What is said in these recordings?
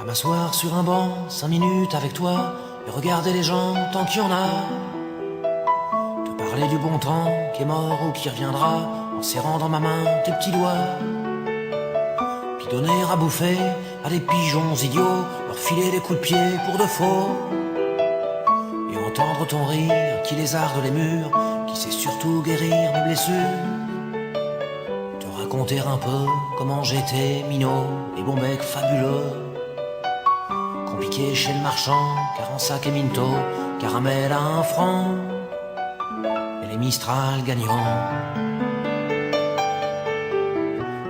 M'asseoir sur un banc, 5 minutes avec toi, et regarder les gens tant qu'il y en a. Te parler du bon temps qui est mort ou qui reviendra, en serrant dans ma main tes petits doigts. Puis donner à bouffer à des pigeons idiots, leur filer des coups de pied pour de faux. Et entendre ton rire qui lézarde les murs, qui sait surtout guérir mes blessures. Te raconter un peu comment j'étais minot, les bons mecs fabuleux. Compliqué chez le marchand, car en sac et minto, caramel à 1 franc, et les Mistral gagnants.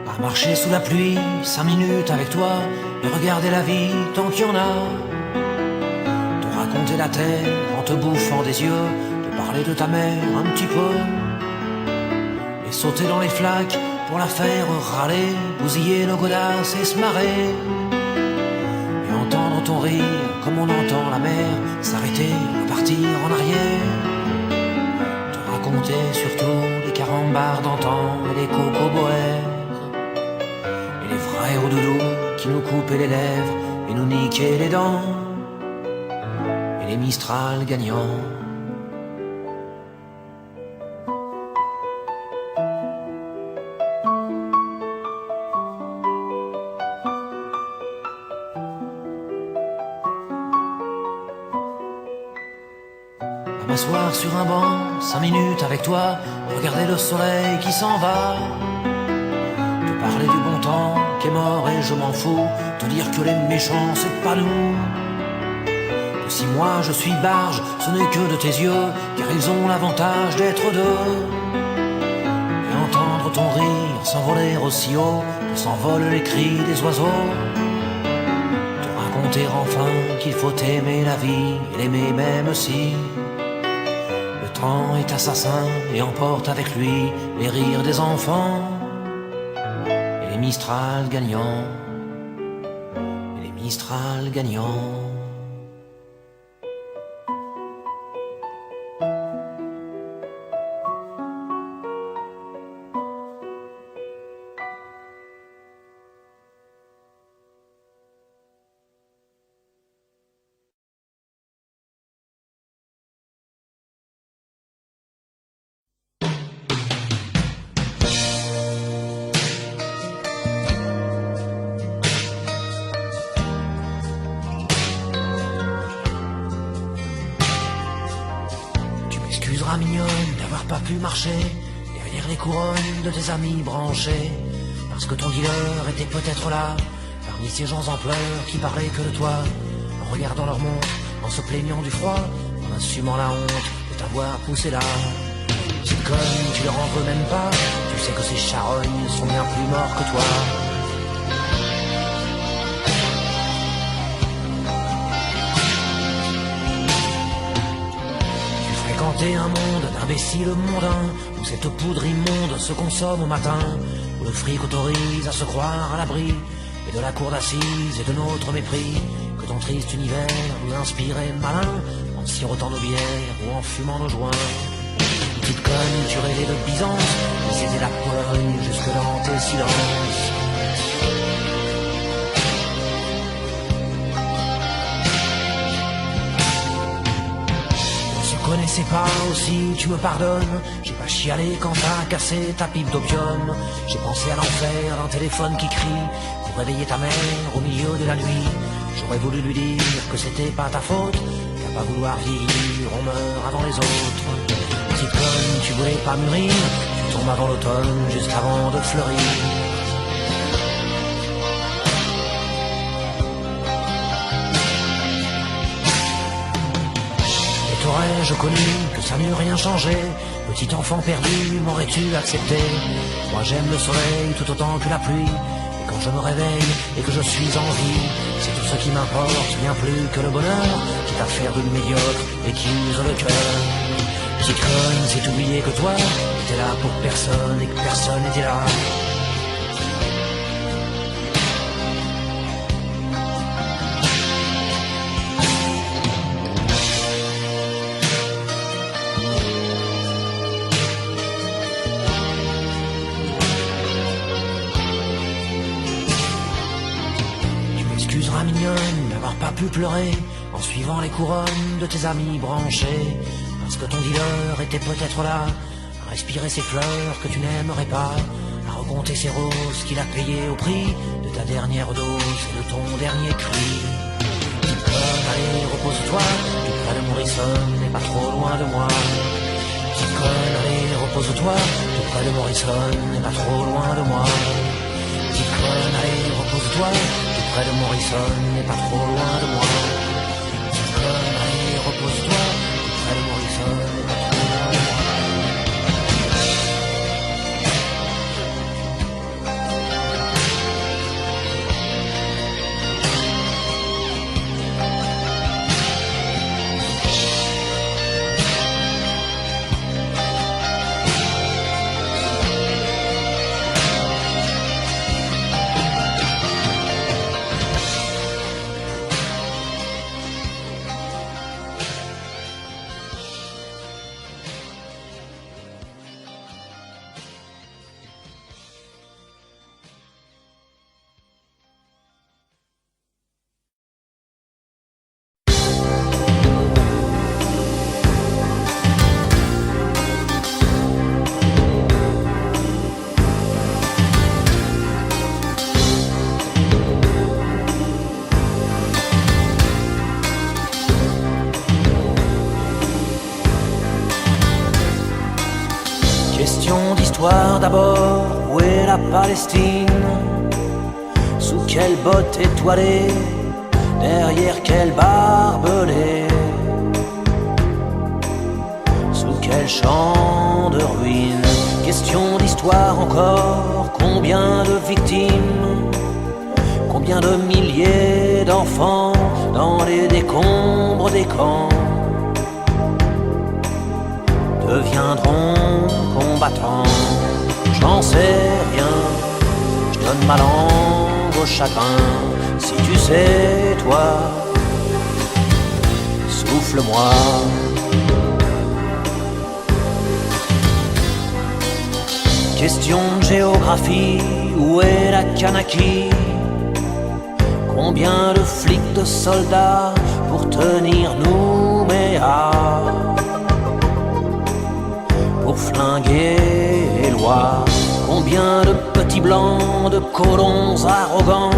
À marcher sous la pluie, 5 minutes avec toi, et regarder la vie tant qu'il y en a. Te raconter la terre en te bouffant des yeux, te parler de ta mère un petit peu, et sauter dans les flaques pour la faire râler, bousiller nos godasses et se marrer. Entendre ton rire comme on entend la mer s'arrêter, repartir en arrière. Te raconter surtout les carambars d'antan et les cocoboères, et les vrais doudous qui nous coupaient les lèvres et nous niquaient les dents, et les Mistral gagnants. M'asseoir sur un banc, 5 minutes avec toi, regarder le soleil qui s'en va. Te parler du bon temps qui est mort et je m'en fous, te dire que les méchants c'est pas nous. Que si moi je suis barge, ce n'est que de tes yeux, car ils ont l'avantage d'être deux. Et entendre ton rire s'envoler aussi haut que s'envolent les cris des oiseaux. Te raconter enfin qu'il faut aimer la vie et l'aimer même si le temps est assassin et emporte avec lui les rires des enfants, et les Mistral gagnants, et les Mistral gagnants. Mignonne d'avoir pas pu marcher derrière les couronnes de tes amis branchés, parce que ton dealer était peut-être là parmi ces gens en pleurs qui parlaient que de toi, en regardant leur montre, en se plaignant du froid, en assumant la honte de t'avoir poussé là. Petite conne, tu leur en veux même pas, tu sais que ces charognes sont bien plus morts que toi. Fréquenter un monde d'imbéciles mondains, où cette poudre immonde se consomme au matin, où le fric autorise à se croire à l'abri, et de la cour d'assises et de notre mépris, que ton triste univers nous inspirait malin, en sirotant nos bières ou en fumant nos joints. Petite conne, tu rêvais de Byzance, mais c'était la Pologne jusque dans tes silences. Connaissais pas aussi, tu me pardonnes. J'ai pas chialé quand t'as cassé ta pipe d'opium. J'ai pensé à l'enfer d'un téléphone qui crie pour réveiller ta mère au milieu de la nuit. J'aurais voulu lui dire que c'était pas ta faute, qu'à pas vouloir vieillir on meurt avant les autres. Petite conne, tu voulais pas mûrir, tu tombes avant l'automne juste avant de fleurir. T'aurais-je connu que ça n'eût rien changé? Petit enfant perdu, m'aurais-tu accepté? Moi j'aime le soleil tout autant que la pluie, et quand je me réveille et que je suis en vie, c'est tout ce qui m'importe, bien plus que le bonheur, quitte à faire d'une médiocre et qui use le cœur. Petite conne, c'est oublier que toi, t'étais là pour personne et que personne n'était là. mignonne n'avoir pas pu pleurer en suivant les couronnes de tes amis branchés, parce que ton dealer était peut-être là, à respirer ces fleurs que tu n'aimerais pas, à recompter ces roses qu'il a payées au prix de ta dernière dose et de ton dernier cri. Petite conne, allez, repose-toi, tout près de Morrison, n'est pas trop loin de moi. Petite conne, allez, repose-toi, tout près de Morrison, n'est pas trop loin de moi. Petite conne, allez, repose-toi, tout près de Morrison, n'est pas trop loin de moi. Petite conne, allez, repose-toi, tout près de Morrison, n'est pas trop loin de moi. Question d'histoire d'abord, où est la Palestine? Sous quelle botte étoilée, derrière quel barbelé? Sous quel champ de ruines? Question d'histoire encore, combien de victimes? Combien de milliers d'enfants dans les décombres des camps deviendront combattants? J'en sais rien, je donne ma langue au chagrin. Si tu sais, toi, souffle-moi. Question de géographie, où est la Kanaki? Combien de flics, de soldats pour tenir Nouméa? Pour flinguer Éloi? Combien de petits blancs, de colons arrogants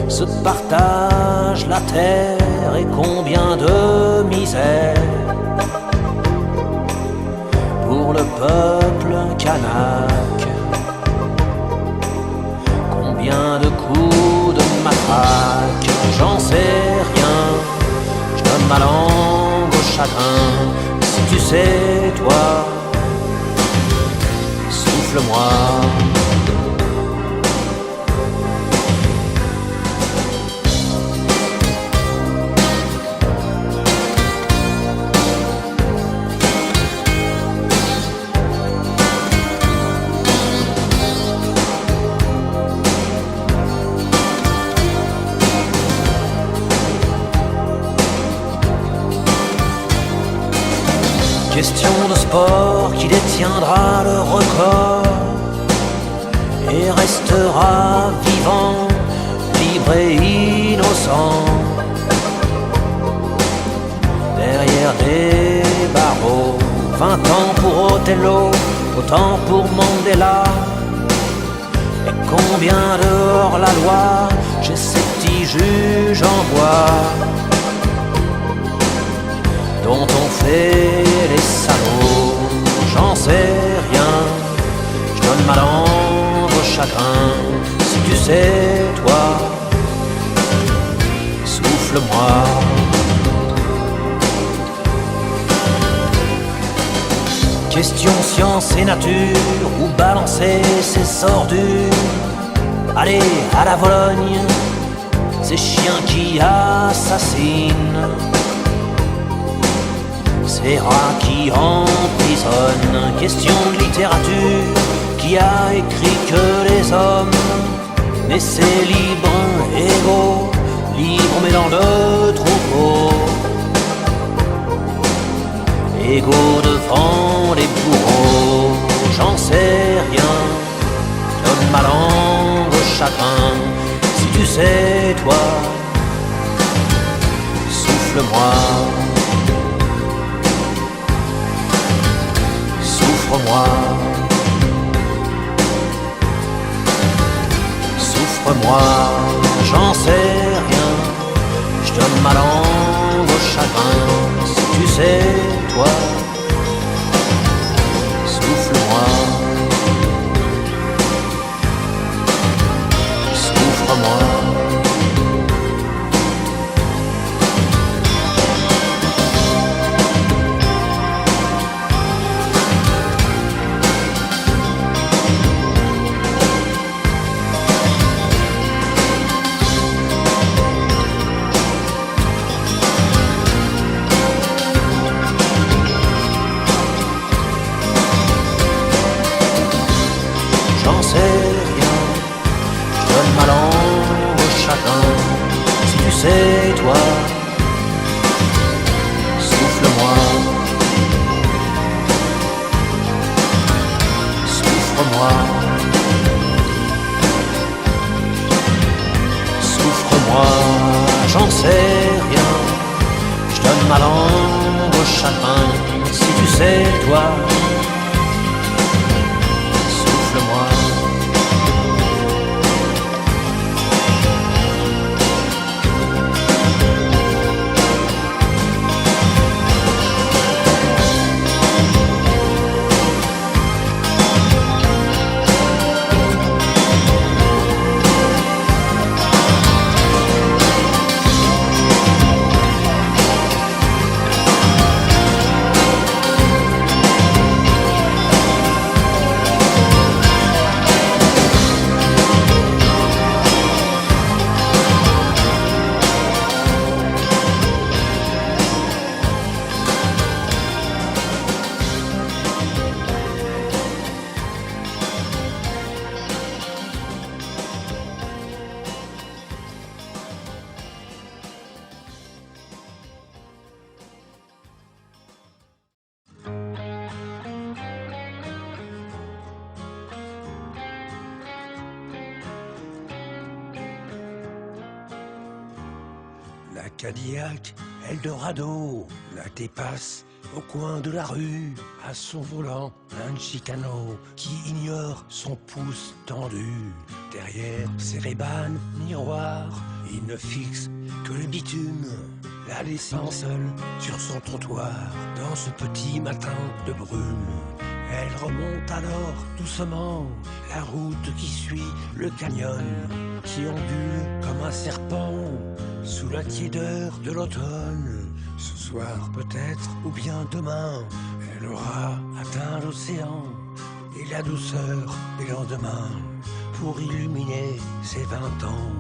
se partagent la terre, et combien de misère pour le peuple kanak? Combien de coups de matraque? J'en sais rien, je donne ma langue au chagrin. Si tu sais, toi, souffle-moi. Question de sport, qui détiendra le record et restera vivant, libre et innocent derrière des barreaux? 20 ans pour Othello, autant pour Mandela. Et combien dehors la loi, j'ai ces petits juges en bois dont on fait les salauds. J'en sais rien, je donne ma langue au chagrin. Si tu sais, toi, souffle-moi. Question science et nature, où balancer ces ordures? Allez, à la Vologne, ces chiens qui assassinent, ces rats qui emprisonnent. Question de littérature, qui a écrit que les hommes naissaient libres, égaux, libres mais dans le troupeau, égaux devant les bourreaux. J'en sais rien, donne ma langue au chagrin. Si tu sais, toi, Souffle-moi, souffre-moi, souffre-moi, j'en sais rien. Je donne ma langue au chagrin, si tu sais, toi. Souffle-moi, souffre-moi. J'en sais rien, je donne ma langue au chacun, si tu sais, toi. Souffle-moi, souffre-moi, souffre-moi, j'en sais rien, je donne ma langue au chacun, si tu sais, toi. Souffle-moi, La Cadillac Eldorado la dépasse au coin de la rue, à son volant un Chicano qui ignore son pouce tendu. Derrière ses Ray-Ban miroirs, il ne fixe que le bitume, la laissant seule sur son trottoir dans ce petit matin de brume. Elle remonte alors doucement la route qui suit le canyon, qui ondule comme un serpent sous la tiédeur de l'automne. Ce soir peut-être, ou bien demain, elle aura atteint l'océan et la douceur des lendemains pour illuminer ses 20 ans.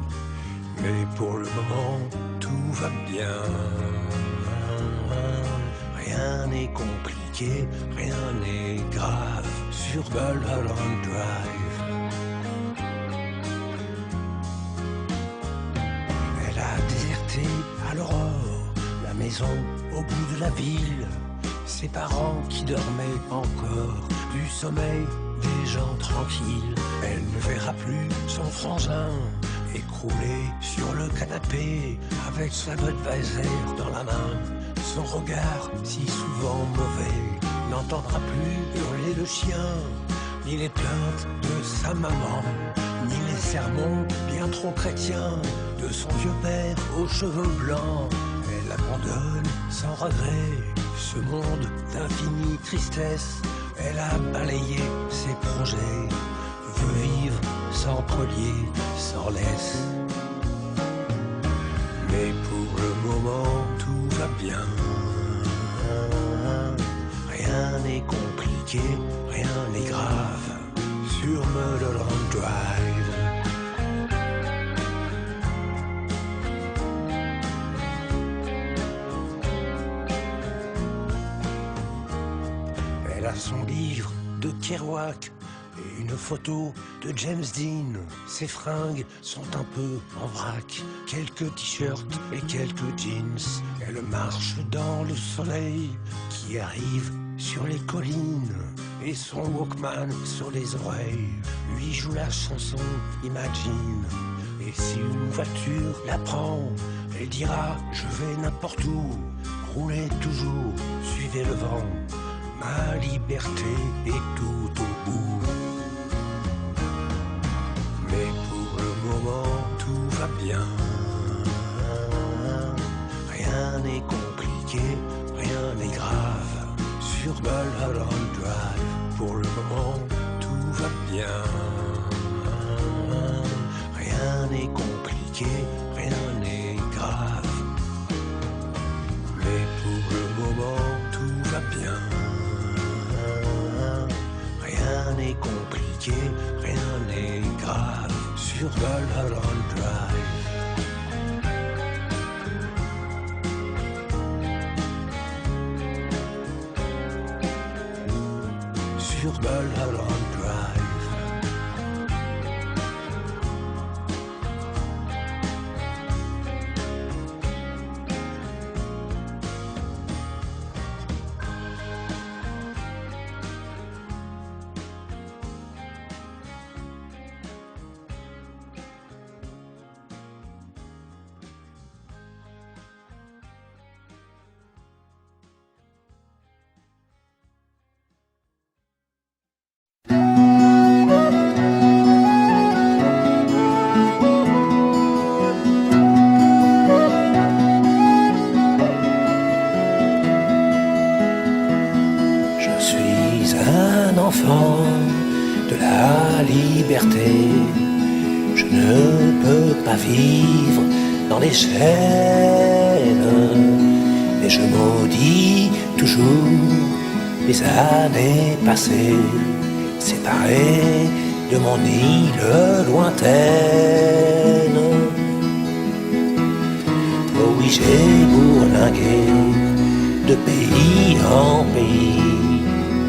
Mais pour le moment, tout va bien. Rien n'est compliqué, rien n'est grave sur Mulholland Drive. Elle a déserté à l'aurore la maison au bout de la ville, ses parents qui dormaient encore du sommeil des gens tranquilles. Elle ne verra plus son frangin écroulé sur le canapé avec sa Budweiser dans la main. Son regard si souvent mauvais n'entendra plus hurler le chien, ni les plaintes de sa maman, ni les sermons bien trop chrétiens de son vieux père aux cheveux blancs. Elle abandonne sans regret ce monde d'infinie tristesse. Elle a balayé ses projets, veut vivre sans collier, sans laisse. Mais pour le moment, tout va bien. Rien n'est compliqué, rien n'est grave sur Mulholland Drive. Elle a son livre de Kerouac et une photo de James Dean. Ses fringues sont un peu en vrac, quelques t-shirts et quelques jeans. Elle marche dans le soleil qui arrive sur les collines et son Walkman sur les oreilles lui joue la chanson Imagine. Et si une voiture la prend et dira, je vais n'importe où, roulez toujours, suivez le vent, ma liberté est tout au bout. Mais pour le moment, tout va bien. Rien n'est compliqué, rien n'est grave. Sur Mulholland Drive, pour le moment, tout va bien. Rien n'est compliqué, rien n'est grave. Mais pour le moment, tout va bien. Rien n'est compliqué, rien n'est grave. Sur Mulholland Drive. Sur Mulholland Drive. Enfant de la liberté, je ne peux pas vivre dans les chaînes, mais je maudis toujours les années passées, séparées de mon île lointaine. Oh oui, j'ai bourlingué de pays en pays,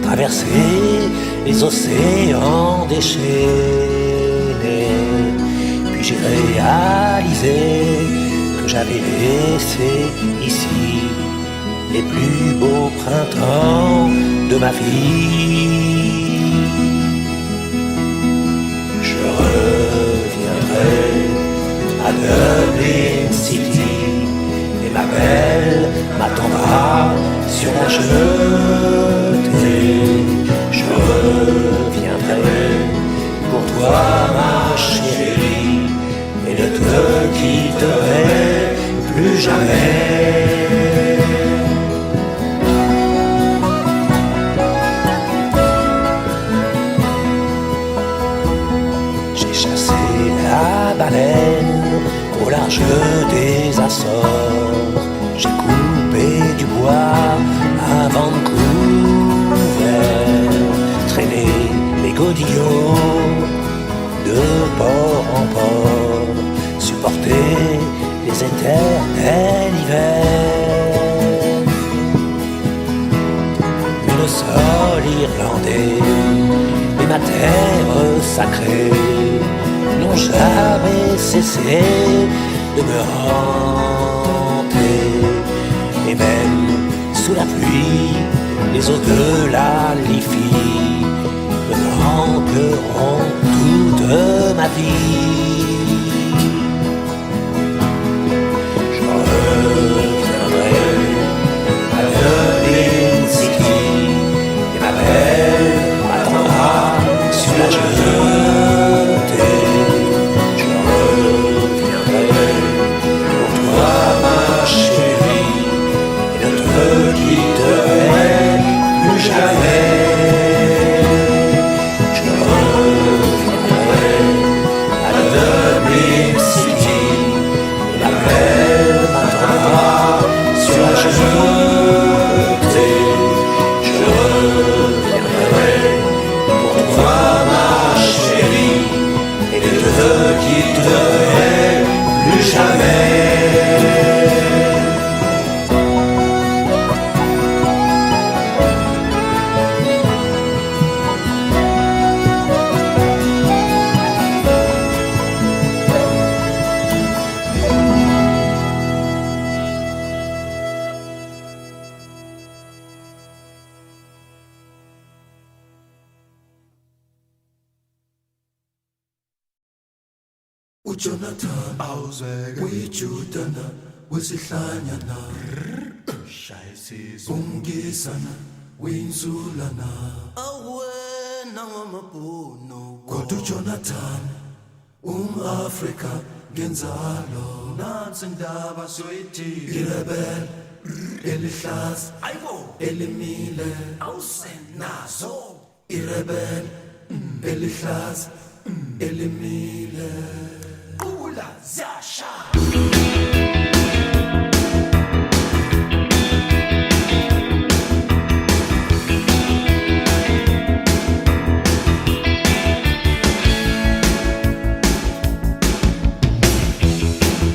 traverser les océans déchaînés. Puis j'ai réalisé que j'avais laissé ici les plus beaux printemps de ma vie. Je reviendrai à Dublin City et ma belle m'attendra sur la jetée. Je reviendrai pour toi, ma chérie, et ne te quitterai plus jamais. J'ai chassé la baleine au large des Açores. J'ai coupé du bois à Vancouver, traîné les godillots de port en port, supporter les éternels hivers. Mais le sol irlandais et ma terre sacrée n'ont jamais cessé de me hanter. Et même sous la pluie, les eaux de la Liffey me manqueront toute ma vie. Je reviendrai à Dublin City et ma belle m'attendra sur la jetée. Je reviendrai pour toi, ma chérie, et ne te quitterai plus jamais. Jonathan, with you done wesihlanyana ungisana winsulana awena ngamabhono kodwa uJonathan Afrika ngenzalo nansi indaba soyithi irebel elihlaza elimile awusenazo irebel elihlaza elimile ula ziyasha.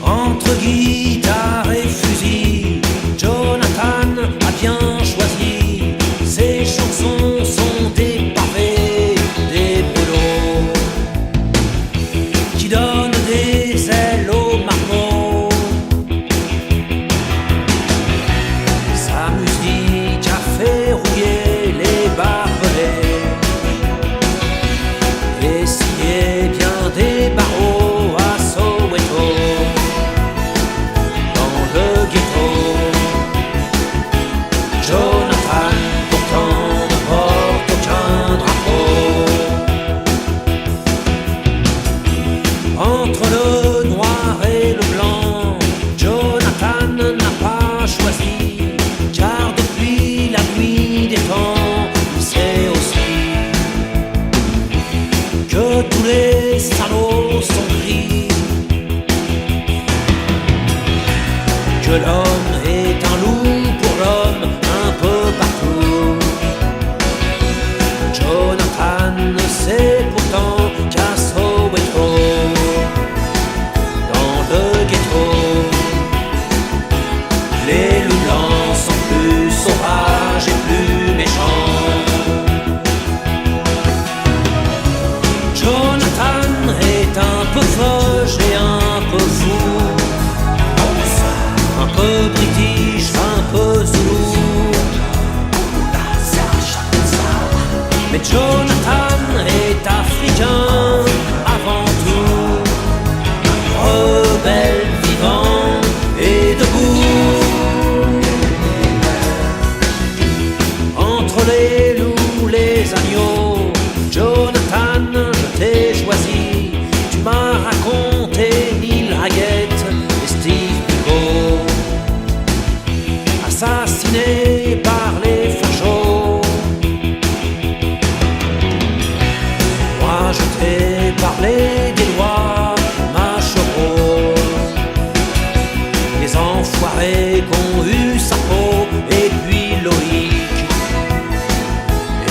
Entre guitare et fusil, Jonathan a bien choisi. Ses chansons sont des pavés, des brûlots qui donnent des ailes aux marmots. Sa musique a fait rouiller les barbelés et scier bien des barreaux à Soweto. Jonathan, pourtant, ne porte aucun drapeau. Entre le noir et le blanc, Jonathan n'a pas choisi, car depuis la nuit des temps, il sait aussi que tous les salauds sont gris, que l'homme est un loup pour l'homme un peu partout. Jonathan ne sait pourtant qu'à Soweto, dans le ghetto, les loups blancs sont plus sauvages et plus méchants. Jonathan est un peu fauche et un peu fou, un peu british, un peu zoulou. Mais Jonathan est africain avant tout, rebelle, vivant et debout. Entre les loups, les agneaux, Jonathan, je t'ai choisi. Tu m'as raconté Neil Haggett et Steve Biko, assassinés par les fachos. Moi je t'ai parlé des lois Machereau, les enfoirés qu'ont eu sa peau, et puis Loïc,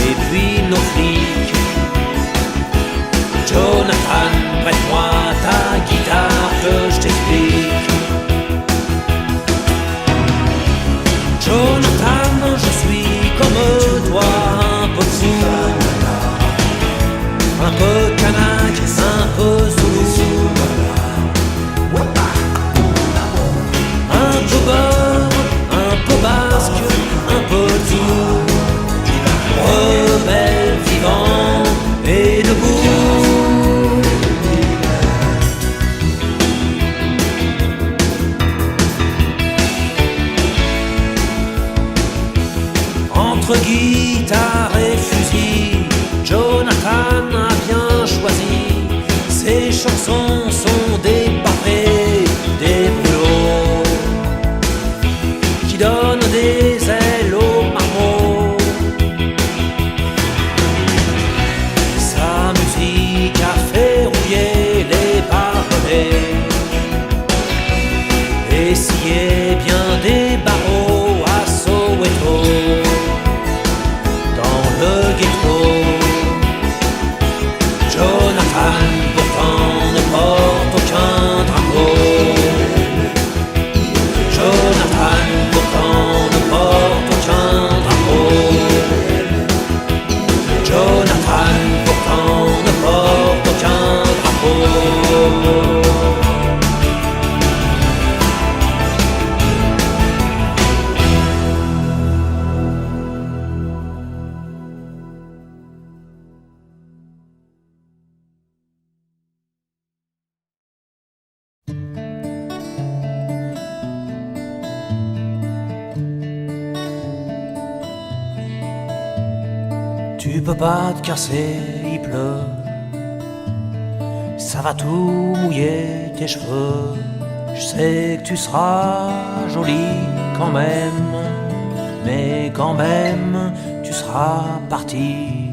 et puis nos flics. Jonathan, prête-moi ta guitare que je t'explique. Jonathan, je suis comme toi, un peu fou, un peu kanak, un peu zoulou, un peu beurre, un peu basque, un peu tout, rebelle, vivant et debout. Entre guitare et fusil, Jonathan a bien choisi. Ses chansons sont des pavés, des brûlots qui donnent des ailes aux marmots. Sa musique a fait rouiller les barbelés et scier bien des barreaux à Soweto. Dans Tu peux pas te casser, il pleut. Ça va tout mouiller tes cheveux. Je sais que tu seras jolie quand même, mais quand même tu seras parti.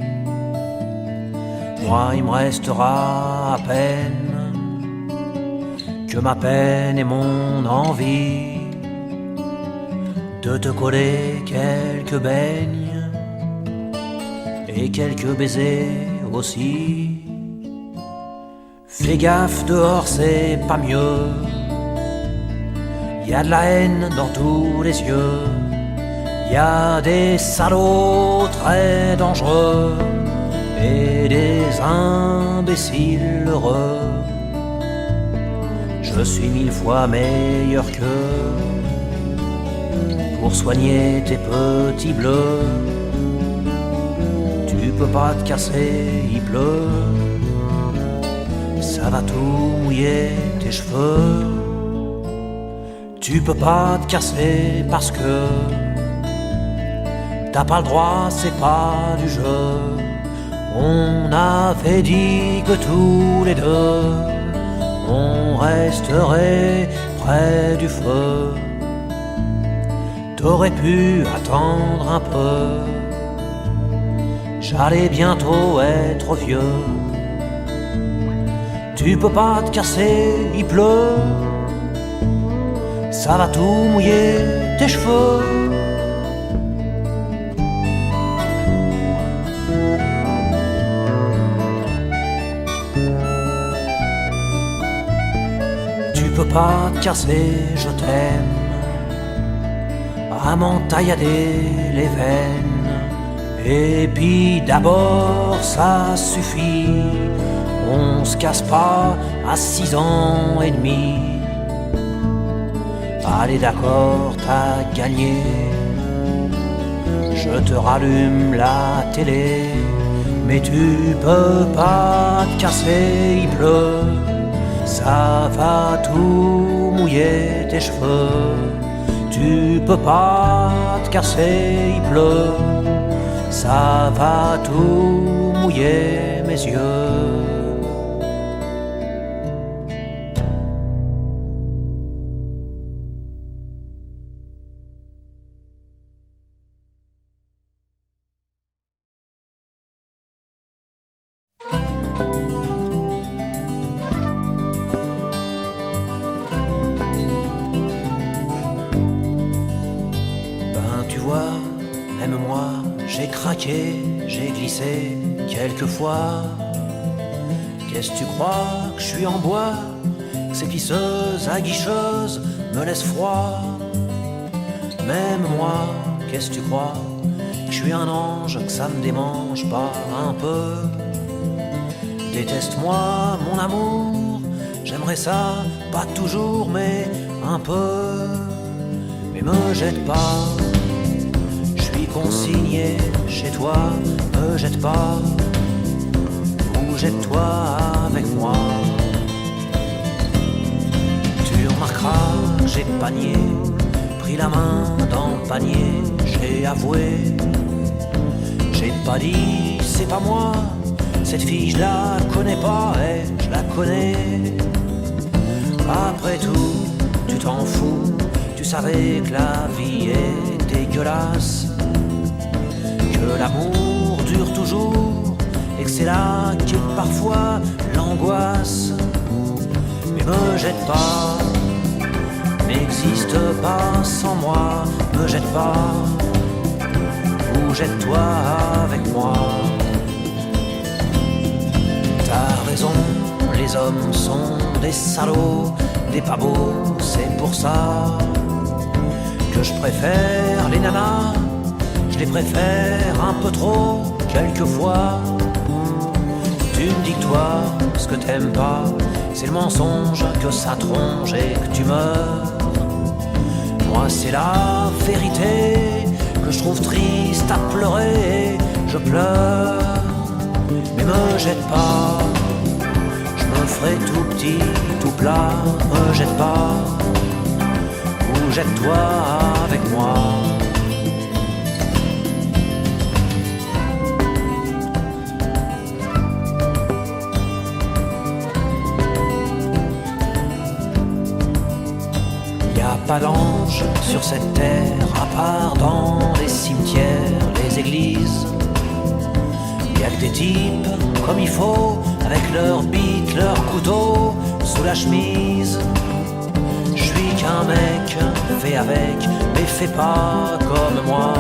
Moi il me restera à peine que ma peine et mon envie de te coller quelques beignes et quelques baisers aussi. Fais gaffe, dehors c'est pas mieux. Y a de la haine dans tous les yeux. Y a des salauds très dangereux et des imbéciles heureux. Je suis 1000 fois meilleur qu'eux pour soigner tes petits bleus. Tu peux pas te casser, il pleut. Ça va tout mouiller tes cheveux. Tu peux pas te casser parce que t'as pas le droit, c'est pas du jeu. On avait dit que tous les deux on resterait près du feu. T'aurais pu attendre un peu. J'allais bientôt être vieux. Tu peux pas te casser, il pleut. Ça va tout mouiller tes cheveux. Tu peux pas te casser, je t'aime. À m'entaillader les veines. Et puis d'abord ça suffit. On se casse pas à 6 ans et demi. Allez d'accord, t'as gagné. Je te rallume la télé. Mais tu peux pas te casser, il pleut. Ça va tout mouiller tes cheveux. Tu peux pas te casser, il pleut. Ça va tout mouiller mes yeux. Même-moi, j'ai craqué, j'ai glissé quelquefois. Qu'est-ce que tu crois que je suis en bois? Que ces pisseuses aguicheuses me laissent froid. Même moi, qu'est-ce que tu crois? Que je suis un ange, que ça me démange pas un peu. Déteste-moi mon amour, j'aimerais ça, pas toujours mais un peu. Mais me jette pas, consigné chez toi, me jette pas, ou jette-toi avec moi. Tu remarqueras, j'ai panier, pris la main dans le panier, j'ai avoué, j'ai pas dit c'est pas moi, cette fille je la connais pas, et je la connais. Après tout, tu t'en fous, tu savais que la vie est dégueulasse. Que l'amour dure toujours et que c'est là qu'est parfois l'angoisse. Mais me jette pas, n'existe pas sans moi. Me jette pas, ou jette-toi avec moi. T'as raison, les hommes sont des salauds, des pas beaux, c'est pour ça que je préfère les nanas. Je les préfère un peu trop, quelquefois. Tu me dis que toi, ce que t'aimes pas, c'est le mensonge, que ça tronche et que tu meurs. Moi c'est la vérité, que je trouve triste à pleurer, je pleure. Mais me jette pas, je me ferai tout petit, tout plat. Me jette pas, ou jette-toi avec moi. pas d'ange sur cette terre, à part dans les cimetières, les églises. Y'a que des types comme il faut, avec leurs bites, leurs couteaux sous la chemise. J'suis qu'un mec fait avec, mais fais pas comme moi,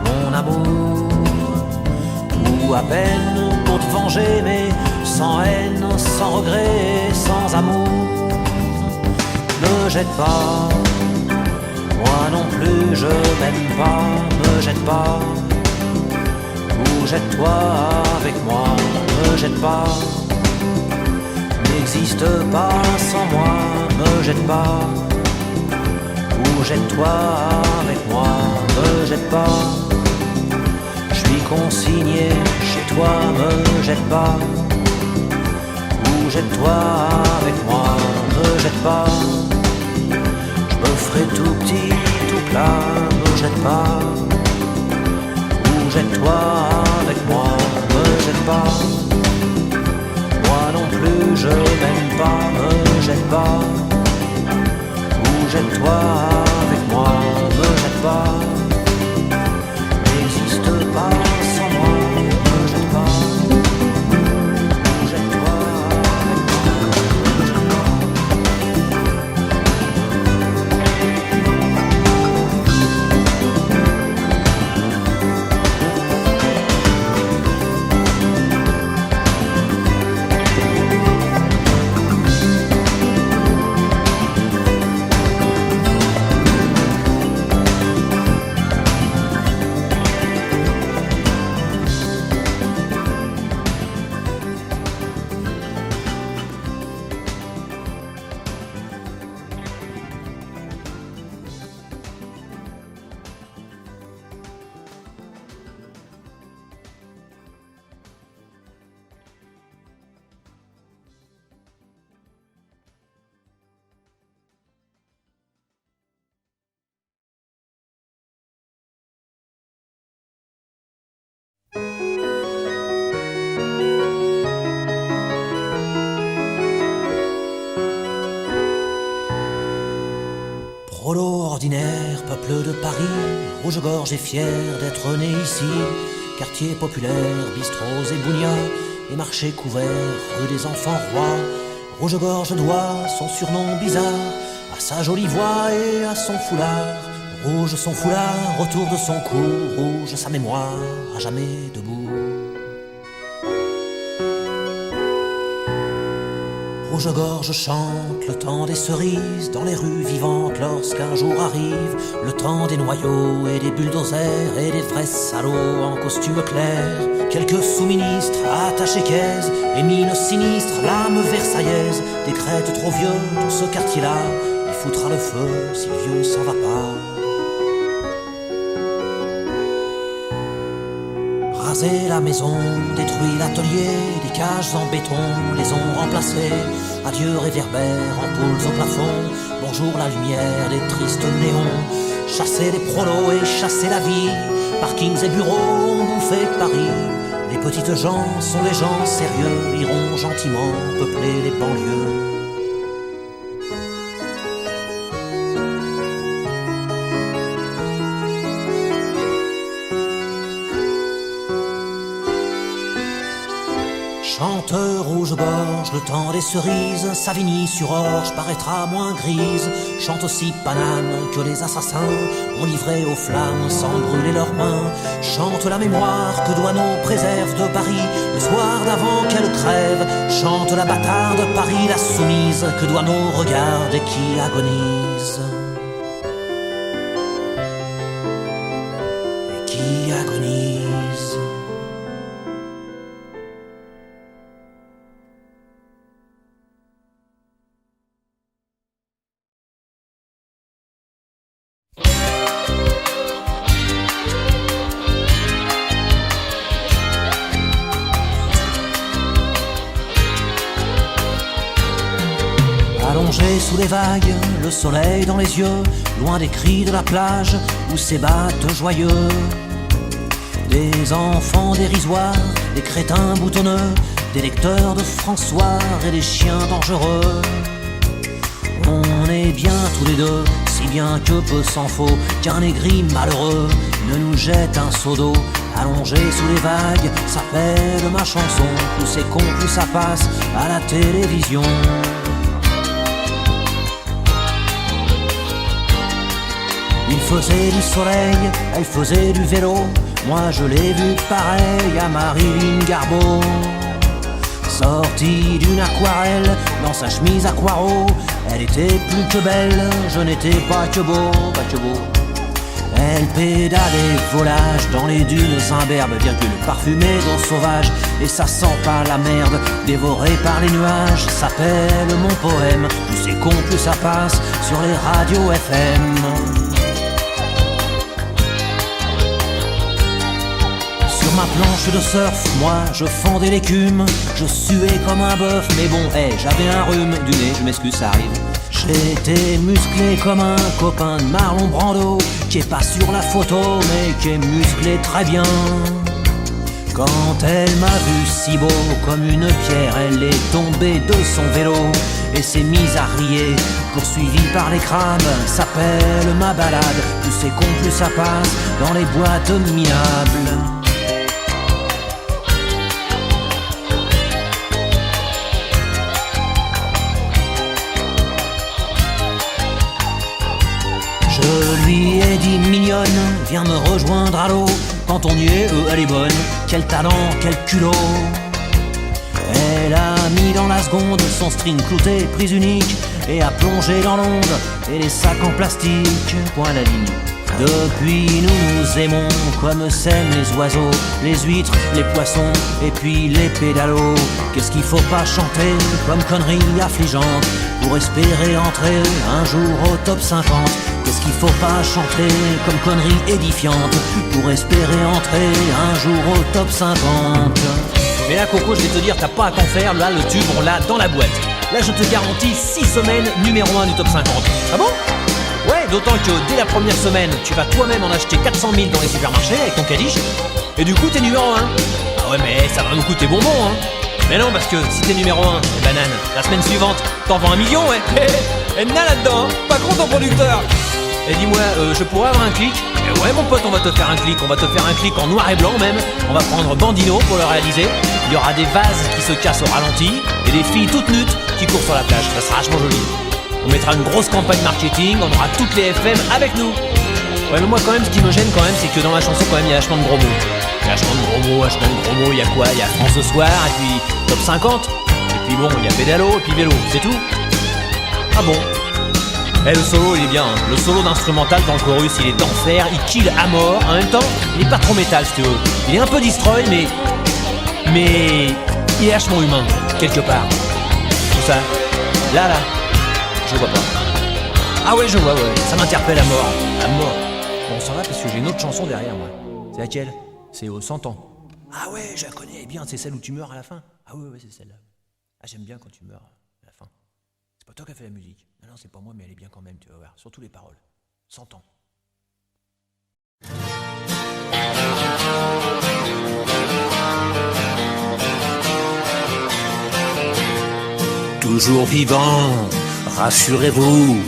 mon amour. Ou à peine pour te venger, mais sans haine, sans regret, sans amour. Me jette pas, moi non plus je m'aime pas, me jette pas. Ou jette-toi avec moi, me jette pas. N'existe pas sans moi, me jette pas. Ou jette-toi avec moi, me jette pas. J'suis consigné chez toi, me jette pas. Ou jette-toi avec moi, me jette pas. J'me ferai tout petit, tout plat, me jette pas. Ou jette-toi avec moi, me jette pas. Moi non plus je m'aime pas, me jette pas. Ou jette-toi avec moi, me jette pas. N'existe pas sans moi, me jette pas. Ou jette-toi avec moi, me jette pas. Prolo ordinaire, peuple de Paris, rouge-gorge et fier d'être né ici. Quartier populaire, bistrots et bougnats, et marché couvert, rue des enfants rois. Rouge-gorge doit son surnom bizarre à sa jolie voix et à son foulard. Rouge son foulard autour de son cou, rouge sa mémoire, à jamais debout. Rouge-gorge chante le temps des cerises dans les rues vivantes lorsqu'un jour arrive le temps des noyaux et des bulldozers et des vrais salauds en costume clair. Quelques sous-ministres attachés caisse et mine sinistre, l'âme versaillaise décrète trop vieux dans ce quartier-là, il foutra le feu si le vieux s'en va pas. Raser la maison, détruit l'atelier, des cages en béton les ont remplacées. Adieu réverbères, ampoules au plafond, bonjour la lumière des tristes néons. Chasser les prolos et chasser la vie, parkings et bureaux ont bouffé Paris. Les petites gens sont les gens sérieux, iront gentiment peupler les banlieues. Chanteur rouge-gorge, le temps des cerises, Savigny-sur-Orge paraîtra moins grise. Chante aussi Paname que les assassins ont livré aux flammes sans brûler leurs mains. Chante la mémoire que Douaneau préserve de Paris le soir d'avant qu'elle crève. Chante la bâtarde de Paris, la soumise que Douaneau regarde et qui agonise. Et qui agonise. Allongé sous les vagues, le soleil dans les yeux, loin des cris de la plage où s'ébattent joyeux des enfants dérisoires, des crétins boutonneux, des lecteurs de François et des chiens dangereux. On est bien tous les deux si bien que peu s'en faut qu'un aigri malheureux ne nous jette un seau d'eau. Allongé sous les vagues, s'appelle ma chanson. Plus c'est con, plus ça passe à la télévision. Il faisait du soleil, elle faisait du vélo. Moi je l'ai vu pareil à Marilyn Garbeau. Sortie d'une aquarelle dans sa chemise à carreaux, elle était plus que belle, je n'étais pas que beau, pas que beau. Elle pédalait volage dans les dunes imberbes, virgule parfumée d'eau sauvage, et ça sent pas la merde, dévorée par les nuages, s'appelle mon poème. Plus c'est con, plus ça passe sur les radios FM. Sur ma planche de surf, moi je fendais l'écume, je suais comme un bœuf, mais bon, j'avais un rhume du nez, je m'excuse, ça arrive. J'étais musclé comme un copain de Marlon Brando, qui est pas sur la photo, mais qui est musclé très bien. Quand elle m'a vu si beau comme une pierre, elle est tombée de son vélo et s'est mise à rier, poursuivie par les crabes, s'appelle ma balade. Plus c'est con, plus ça passe dans les boîtes minables. Je lui ai dit mignonne, viens me rejoindre à l'eau. Quand on y est, elle est bonne, quel talent, quel culot. Elle a mis dans la seconde son string clouté, prise unique, et a plongé dans l'onde et les sacs en plastique, point à la ligne. Depuis nous nous aimons comme s'aiment les oiseaux, les huîtres, les poissons et puis les pédalos. Qu'est-ce qu'il faut pas chanter comme connerie affligeante pour espérer entrer un jour au top 50? Qu'est-ce qu'il faut pas chanter comme connerie édifiante pour espérer entrer un jour au top 50? Mais là Coco, je vais te dire, t'as pas à t'en faire, là le tube on l'a dans la boîte. Là je te garantis 6 semaines numéro 1 du top 50. Ah bon? Ouais, d'autant que dès la première semaine, tu vas toi-même en acheter 400 000 dans les supermarchés avec ton cadiche, et du coup t'es numéro 1. Ah ouais, mais ça va nous coûter bonbon, hein. Mais non, parce que si t'es numéro 1, les bananes, la semaine suivante, t'en vends 1 million, ouais. Et n'a là-dedans, hein. Pas con ton producteur. Et dis-moi, je pourrais avoir un clic? Et ouais mon pote, on va te faire un clic, on va te faire un clic en noir et blanc même. On va prendre Bandino pour le réaliser. Il y aura des vases qui se cassent au ralenti et des filles toutes nudes qui courent sur la plage, ça sera vachement joli. On mettra une grosse campagne marketing, on aura toutes les FM avec nous. Ouais mais moi quand même, ce qui me gêne quand même, c'est que dans la chanson quand même il y a vachement de gros mots. Il y a vachement de gros mots, il y a quoi? Il y a France ce soir, et puis top 50, et puis bon, il y a pédalo, et puis vélo, c'est tout. Ah bon? Le solo il est bien, hein. Le solo d'instrumental dans le chorus il est d'enfer, il kill à mort, en même temps il est pas trop métal si tu veux. Il est un peu destroy mais il est vachement humain, quelque part. Tout ça, là, je vois pas. Ah ouais je vois, ouais, ça m'interpelle à mort. À mort. Bon on s'en va parce que j'ai une autre chanson derrière moi. C'est laquelle? C'est 100 ans. Ah ouais, je la connais bien, c'est celle où tu meurs à la fin. Ah ouais, c'est celle-là. Ah j'aime bien quand tu meurs à la fin. C'est pas toi qui as fait la musique. Non, c'est pas moi, mais elle est bien quand même, tu vas voir. Surtout les paroles. 100 ans. Toujours vivant, rassurez-vous,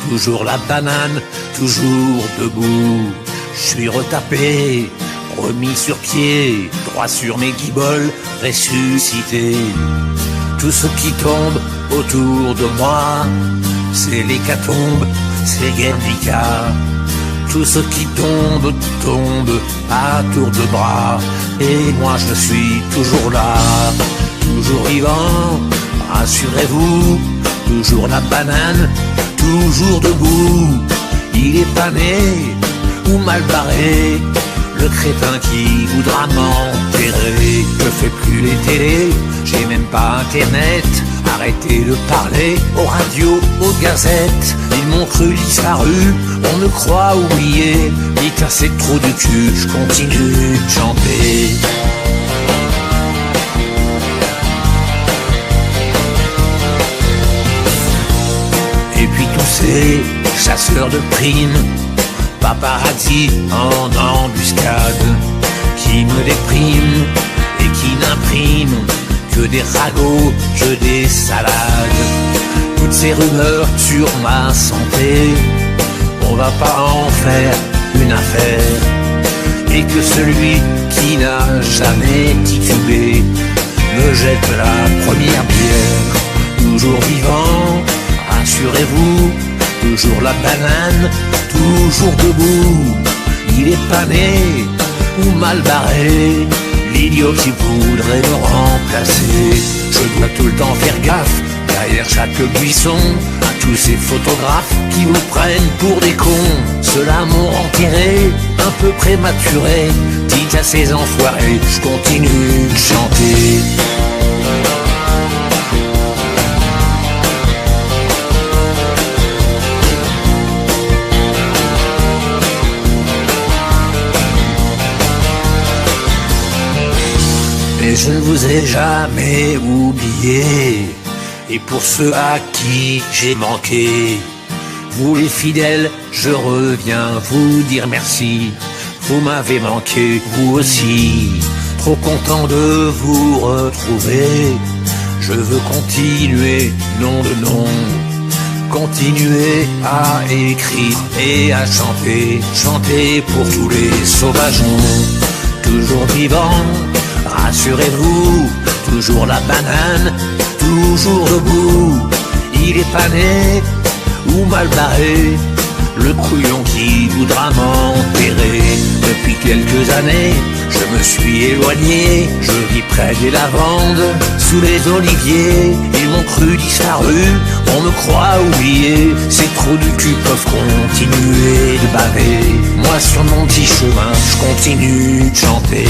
toujours la banane, toujours debout. Je suis retapé, remis sur pied, droit sur mes guiboles, ressuscité. Tout ce qui tombe autour de moi, c'est l'hécatombe, c'est Guernica. Tout ce qui tombe, tombe à tour de bras. Et moi je suis toujours là, toujours vivant, rassurez-vous. Toujours la banane, toujours debout. Il est pas né ou mal barré, le crétin qui voudra m'enterrer. Je fais plus les télés, j'ai même pas internet. Arrêtez de parler aux radios, aux gazettes. Ils m'ont cru disparu, on me croit oublié. Ni cassé de trou du cul, je continue de chanter. Et puis tous ces chasseurs de primes, paparazzi en embuscade, qui me dépriment et qui n'impriment que des ragots, que des salades. Toutes ces rumeurs sur ma santé va pas en faire une affaire, et que celui qui n'a jamais titubé me jette la première bière. Toujours vivant, rassurez-vous, toujours la banane, toujours debout. Il est pas né ou mal barré, l'idiot qui voudrait me remplacer. Je dois tout le temps faire gaffe, derrière chaque buisson, à tous ces photographes qui vous prennent pour des cons. Ceux-là m'ont enterré, un peu prématuré. Dites à ces enfoirés, je continue de chanter. Mais je ne vous ai jamais oublié. Et pour ceux à qui j'ai manqué, vous les fidèles, je reviens vous dire merci. Vous m'avez manqué, vous aussi. Trop content de vous retrouver. Je veux continuer, nom de nom. Continuer à écrire et à chanter. Chanter pour tous les sauvageons. Toujours vivant, rassurez-vous. Toujours la banane, toujours debout. Il est pas né ou mal barré, le couillon qui voudra m'enterrer. Depuis quelques années, je me suis éloigné. Je vis près des lavandes, sous les oliviers. Ils m'ont cru disparu, on me croit oublié. Ces trous du cul peuvent continuer de baver. Moi sur mon petit chemin, je continue de chanter.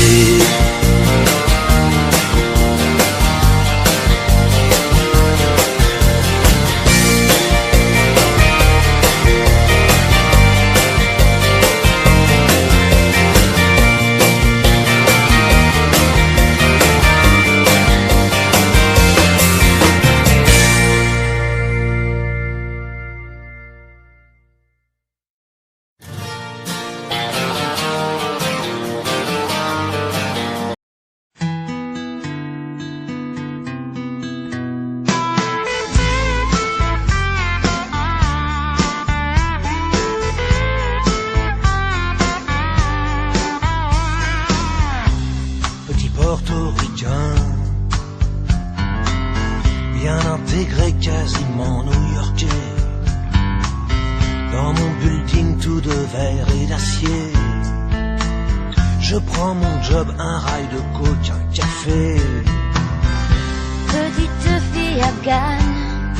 Portoricain, bien intégré, quasiment new-yorkais. Dans mon building tout de verre et d'acier, je prends mon job, un rail de coke, un café. Petite fille afghane,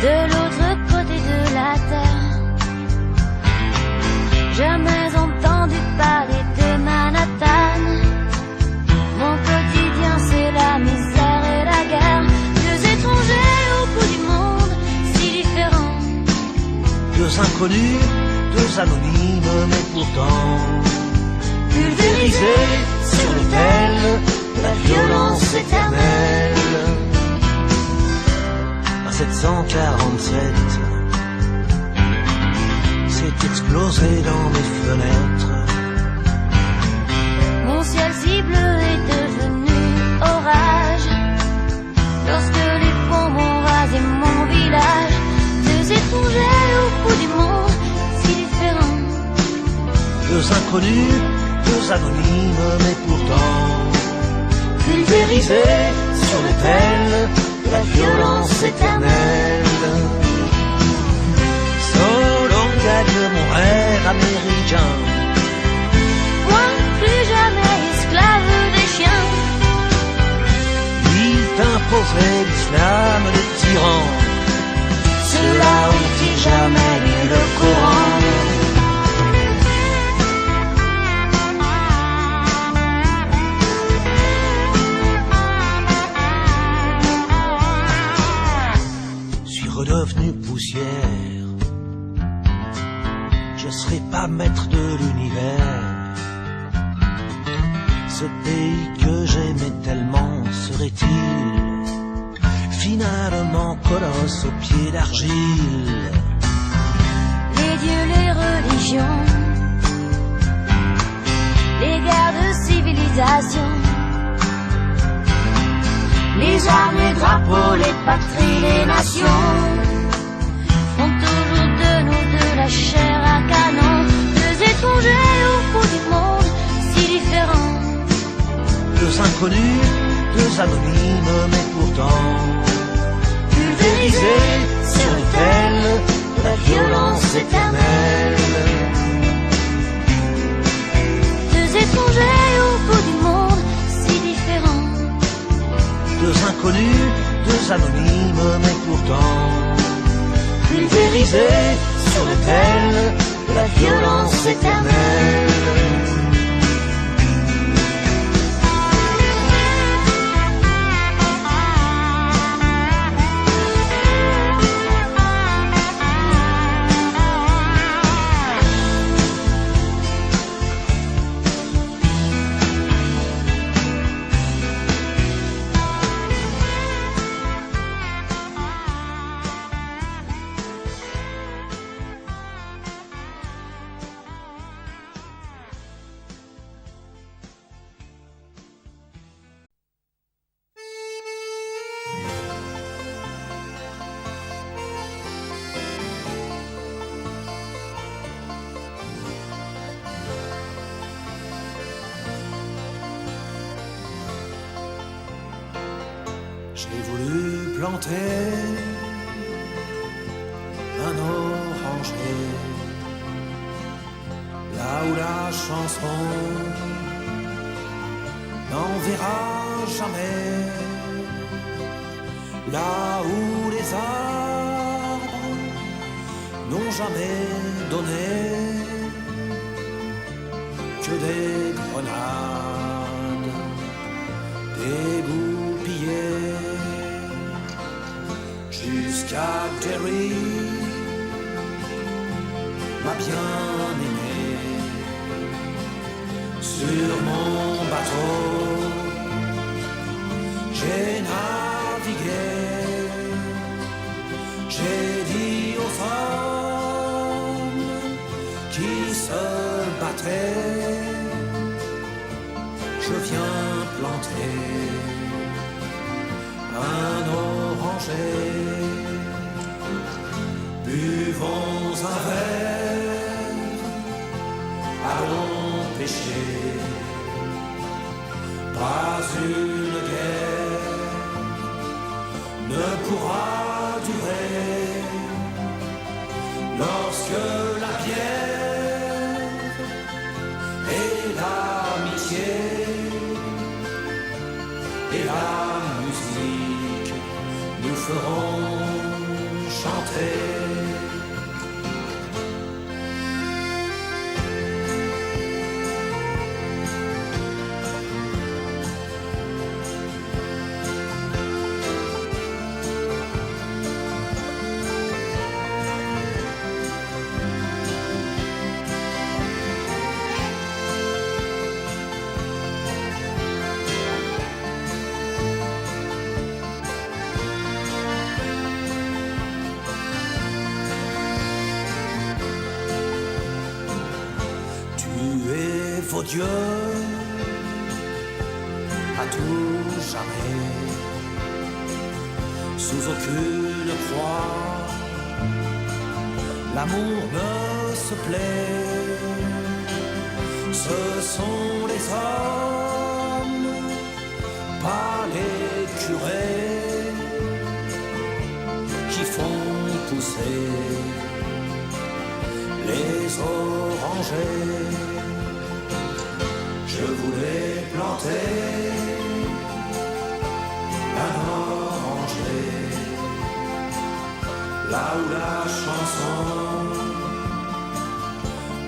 de l'autre côté de la terre, jamais entendu parler de Manhattan. Mon quotidien c'est la misère et la guerre. Deux étrangers au bout du monde, si différents. Deux inconnus, deux anonymes, mais pourtant pulvérisés sur l'autel de la violence éternelle. À 747, c'est explosé dans mes fenêtres. Mon ciel si bleu est devenu orage lorsque les bombes ont rasé mon village. Deux étrangers au bout du monde, si différents. Deux inconnus, deux anonymes, mais pourtant pulvérisés sur l'autel de la violence éternelle. Solon gagne mon rêve américain. Moi, plus jamais esclave des chiens. Il t'imposerait l'islam des tyrans. Ceux-là ont-ils jamais lu le Coran? Suis redevenu poussière. Je serai pas maître de l'univers. Ce pays que j'aimais tellement serait-il finalement colosse aux pieds d'argile? Les dieux, les religions, les guerres de civilisation, les armes, les drapeaux, les patries, les nations font toujours de nous la chair à canon. Deux étrangers au bout du monde, si différents. Deux inconnus, deux anonymes, mais pourtant pulvérisés sur l'autel de la violence éternelle. Deux étrangers au bout du monde, si différents. Deux inconnus, deux anonymes, mais pourtant pulvérisés sur l'autel de la violence éternelle. J'ai voulu planter un oranger là où la chanson n'enverra jamais, là où les arbres n'ont jamais donné que des grenades dégoupillées. Jusqu'à Terry, ma bien-aimée, sur mon bateau, j'ai navigué, j'ai dit aux femmes qui se battaient, je viens planter un oranger. Buvons un verre, allons pêcher. Pas une guerre ne pourra durer lorsque la bière et l'amitié et la musique nous feront chanter. Vos dieux à tout jamais, sous aucune croix, l'amour ne se plaît. Ce sont les hommes, pas les curés, qui font pousser les orangers. Je voulais planter un oranger là où la chanson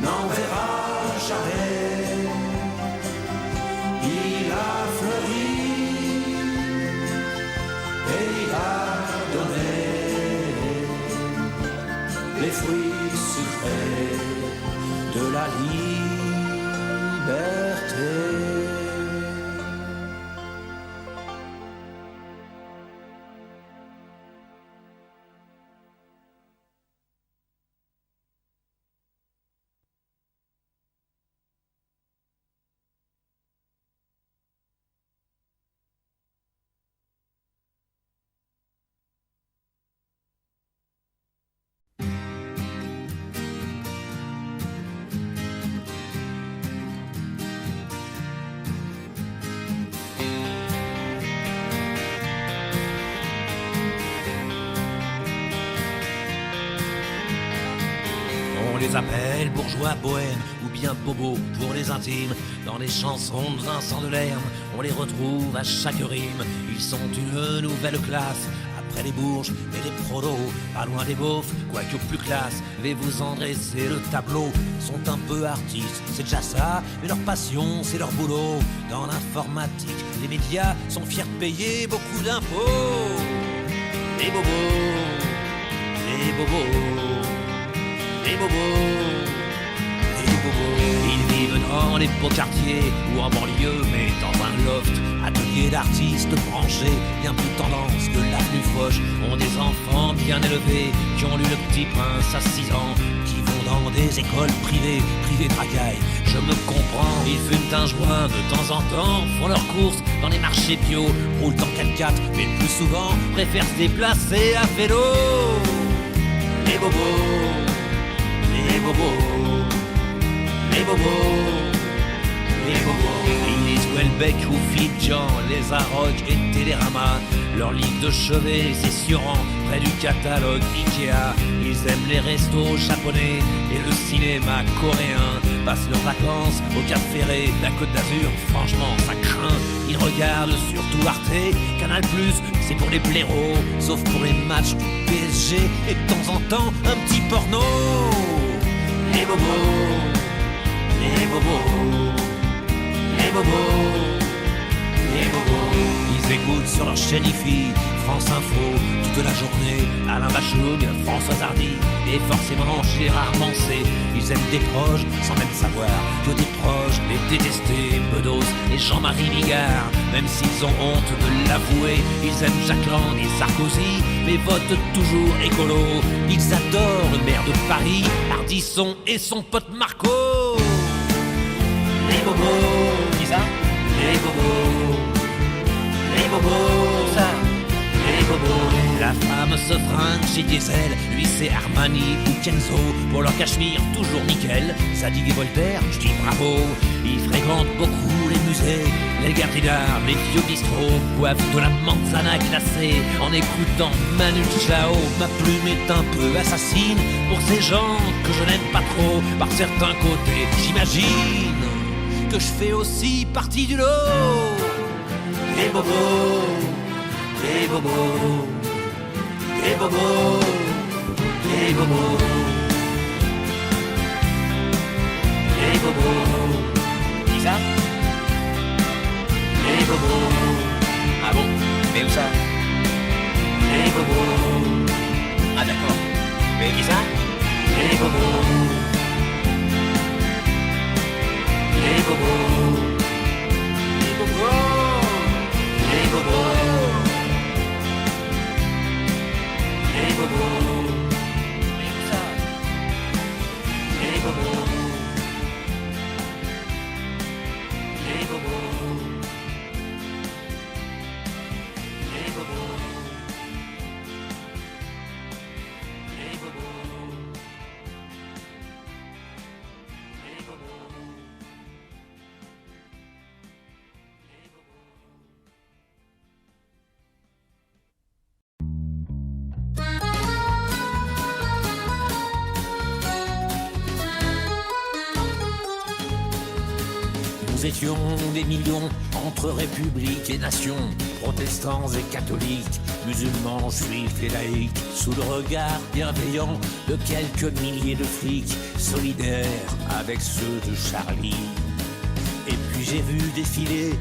n'enverra jamais. Il a fleuri et il a donné les fruits sucrés de la liberté. les appelle bourgeois bohèmes ou bien bobos pour les intimes. Dans les chansons de Vincent Delerme, on les retrouve à chaque rime. Ils sont une nouvelle classe, après les bourges et les prolos, pas loin des beaufs, quoique plus classe. Mais vous en dressez le tableau, sont un peu artistes, c'est déjà ça, mais leur passion, c'est leur boulot. Dans l'informatique, les médias sont fiers de payer beaucoup d'impôts. Les bobos, les bobos, les bobos, les bobos. Ils vivent dans les beaux quartiers ou en banlieue, mais dans un loft. Atelier d'artistes branchés, bien plus tendance que l'avenue Foch. Ont des enfants bien élevés, qui ont lu Le Petit Prince à 6 ans, qui vont dans des écoles privées de racailles. Je me comprends, ils fument un joint de temps en temps, font leurs courses dans les marchés bio, roulent en 4x4, mais le plus souvent préfèrent se déplacer à vélo. Les bobos, les bobos, les bobos, les bobos. Ils lisent Welbeck ou Fidjan, les Arocs et Télérama. Leur livre de chevet, c'est sur rang, près du catalogue Ikea. Ils aiment les restos japonais et le cinéma coréen. Passent leurs vacances au Cap Ferré, la Côte d'Azur, franchement ça craint. Ils regardent surtout Arte, Canal+, c'est pour les blaireaux, sauf pour les matchs du PSG et de temps en temps un petit porno. Les bobos, les bobos, les bobos, les bobos. Ils écoutent sur leur chaîne IFI, France Info, toute la journée, Alain Bachung, Françoise Hardy et forcément Gérard Manset. Ils aiment des proches sans même savoir que des proches les détester. Bedos et Jean-Marie Bigard, même s'ils ont honte de l'avouer. Ils aiment Jacques Lang et Sarkozy, mais votent toujours écolo. Ils adorent le maire de Paris, Ardisson et son pote Marco. Les bobos, qui ça? Les bobos, les bobos, ça. Les bobos. La femme se fringue chez Diesel, lui c'est Armani ou Kenzo. Pour leur cachemire toujours nickel, Zadig et Voltaire, je dis bravo. Ils fréquentent beaucoup les musées, les galeries d'art, les vieux bistrots, boivent de la manzana glacée en écoutant Manu Chao. Ma plume est un peu assassine pour ces gens que je n'aime pas trop. Par certains côtés, j'imagine que je fais aussi partie du lot. Les bobos, les bobos, les bobos, les bobos, les bobos. Qui ça? Les bobos. Ah bon? Mais où ça? Les bobos. Ah d'accord. Mais qui ça? Les bobos. Les bobos. Les bobos. Les bobos. Les bobos. Mais où ça? Les bobos. Les bobos. Les bobos. Les bobos. Les bobos. Nous étions des millions entre république et nation, protestants et catholiques, musulmans, juifs et laïcs, sous le regard bienveillant de quelques milliers de flics, solidaires avec ceux de Charlie. Et puis j'ai vu défiler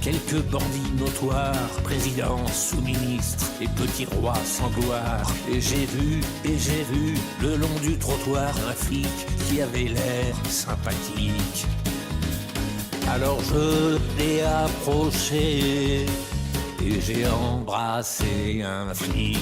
quelques bandits notoires, présidents, sous-ministres et petits rois sans gloire. Et j'ai vu, le long du trottoir, un flic qui avait l'air sympathique. Alors je l'ai approché et j'ai embrassé un flic.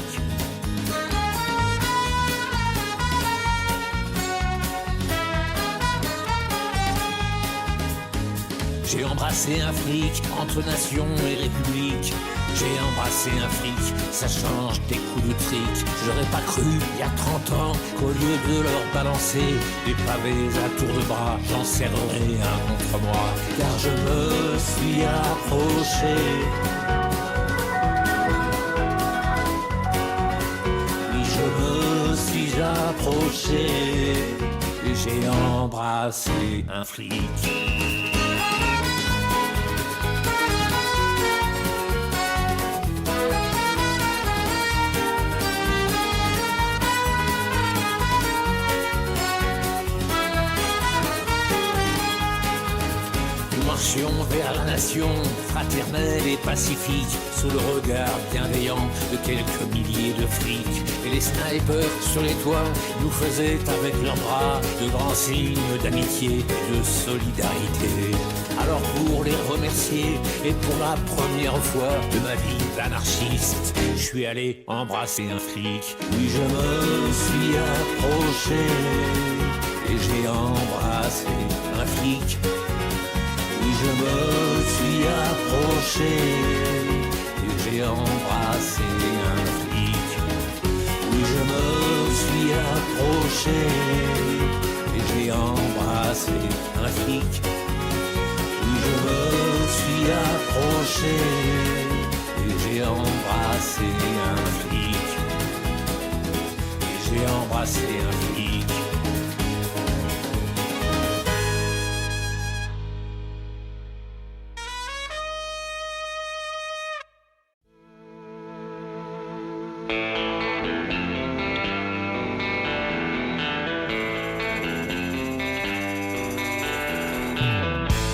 J'ai embrassé un flic entre nation et république. J'ai embrassé un flic, ça change des coups de trick. J'aurais pas cru, il y a 30 ans, qu'au lieu de leur balancer des pavés à tour de bras, j'en serrerais un contre moi. Car je me suis approché. Oui, je me suis approché. et j'ai embrassé un flic. Marchions vers la nation, fraternelle et pacifique, sous le regard bienveillant de quelques milliers de flics. Et les snipers sur les toits nous faisaient avec leurs bras de grands signes d'amitié et de solidarité. Alors pour les remercier, et pour la première fois de ma vie d'anarchiste, je suis allé embrasser un flic. Oui, je me suis approché, et j'ai embrassé un flic. Je me suis approché et j'ai embrassé un flic. Oui, je me suis approché et j'ai embrassé un flic. Oui, je me suis approché et j'ai embrassé un flic. Et j'ai embrassé un flic.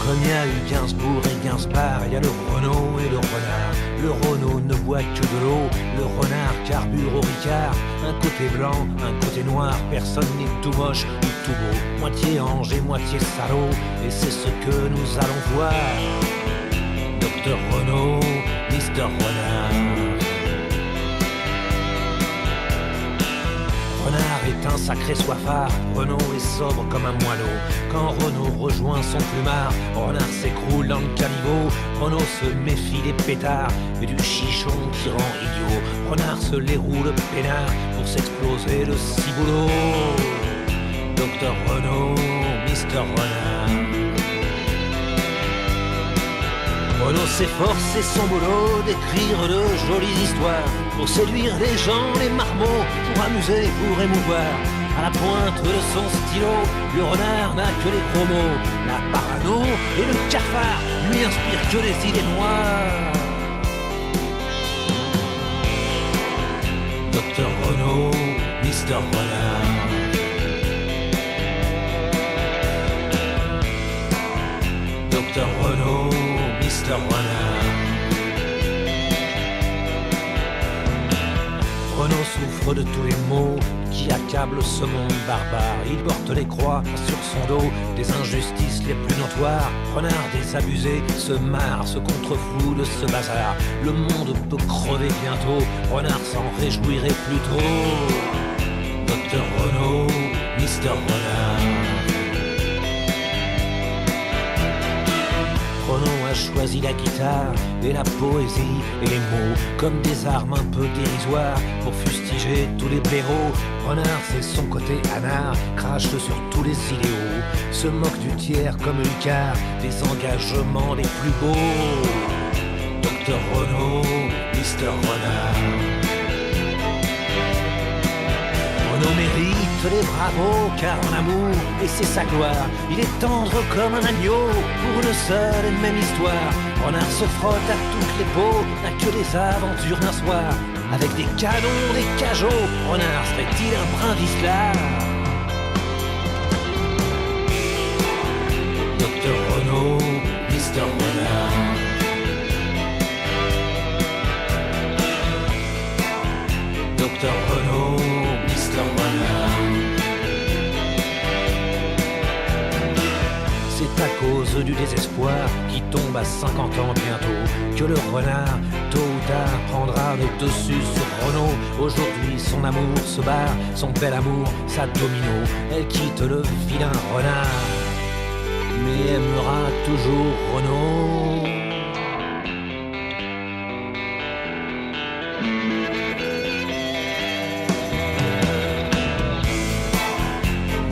Comme il y a eu Gainsbourg et Gainsbar, il y a le Renault et le renard. Le Renault ne boit que de l'eau, le renard carbure au Ricard. Un côté blanc, un côté noir, personne n'est tout moche ni tout beau. Moitié ange et moitié salaud, et c'est ce que nous allons voir. Docteur Renault, Mister Renard. Renard est un sacré soifard, Renault est sobre comme un moineau. Quand Renault rejoint son plumard, Renard s'écroule dans le caniveau. Renault se méfie des pétards et du chichon qui rend idiot. Renard se les roule peinard pour s'exploser le ciboulot. Docteur Renault, Mister Renard. Renault s'efforce et son boulot d'écrire de jolies histoires pour séduire les gens, les marmots, pour amuser, pour émouvoir. À la pointe de son stylo, le renard n'a que les gros mots. La parano et le cafard lui inspirent que les idées noires. Docteur Renault, Mister Renard. Docteur Renault, Mister Renard. Renault souffre de tous les maux qui accablent ce monde barbare. Il porte les croix sur son dos des injustices les plus notoires. Renard désabusé se marre, se contrefout de ce bazar. Le monde peut crever bientôt, Renard s'en réjouirait plutôt. Docteur Renault, Mister Renard. Renault a choisi la guitare et la poésie et les mots comme des armes un peu dérisoires pour fustiger tous les blaireaux. Renard c'est son côté anard, crache sur tous les idéaux, se moque du tiers comme Lucard, des engagements les plus beaux. Docteur Renault, Mister Renard. Renault mérite les bravos car en amour, et c'est sa gloire, il est tendre comme un agneau pour une seule et même histoire. Renard se frotte à toutes les peaux, n'a que des aventures d'un soir. Avec des canons, des cajots, Renard serait-il un brin vicelard? Docteur Renault, Mister Renard. Docteur Renault, Mister Renard. C'est à cause du désespoir qui tombe à 50 ans bientôt que le renard, tôt ou tard, prendra le dessus sur Renault. Aujourd'hui son amour se barre, son bel amour, sa domino. Elle quitte le vilain renard, mais aimera toujours Renault.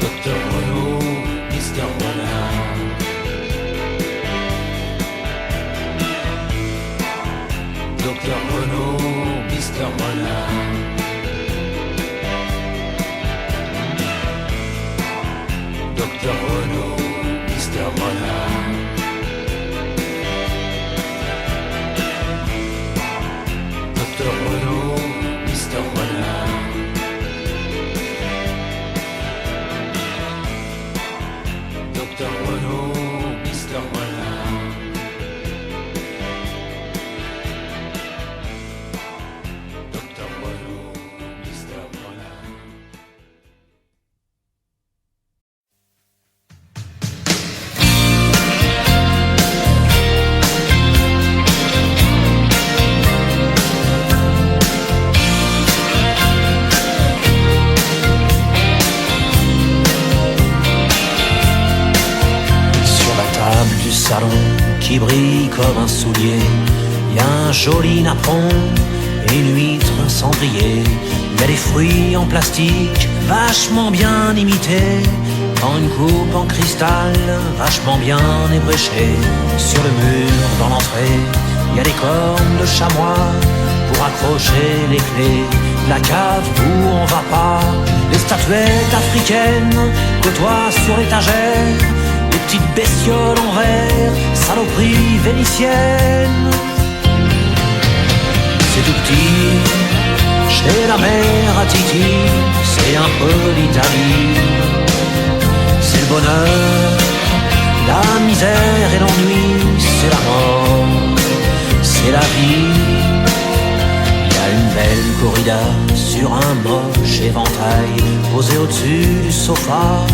Docteur Renault, Mister Renard. Docteur Renault, Mister Renard. Docteur Renaud, Mister Renard. Docteur Renaud, Mister Renard. Du salon qui brille comme un soulier, y a un joli napperon et une huître cendrier. Y a des fruits en plastique vachement bien imités, dans une coupe en cristal vachement bien ébréchée. Sur le mur dans l'entrée, y a des cornes de chamois pour accrocher les clés. La cave où on va pas, les statuettes africaines côtoient sur l'étagère. Les petites bestioles en verre, saloperies vénitiennes. C'est tout petit, chez la mère à Titi, c'est un peu l'Italie. C'est le bonheur, la misère et l'ennui, c'est la mort, c'est la vie. Il y a une belle corrida sur un moche éventail, posé au-dessus du sofa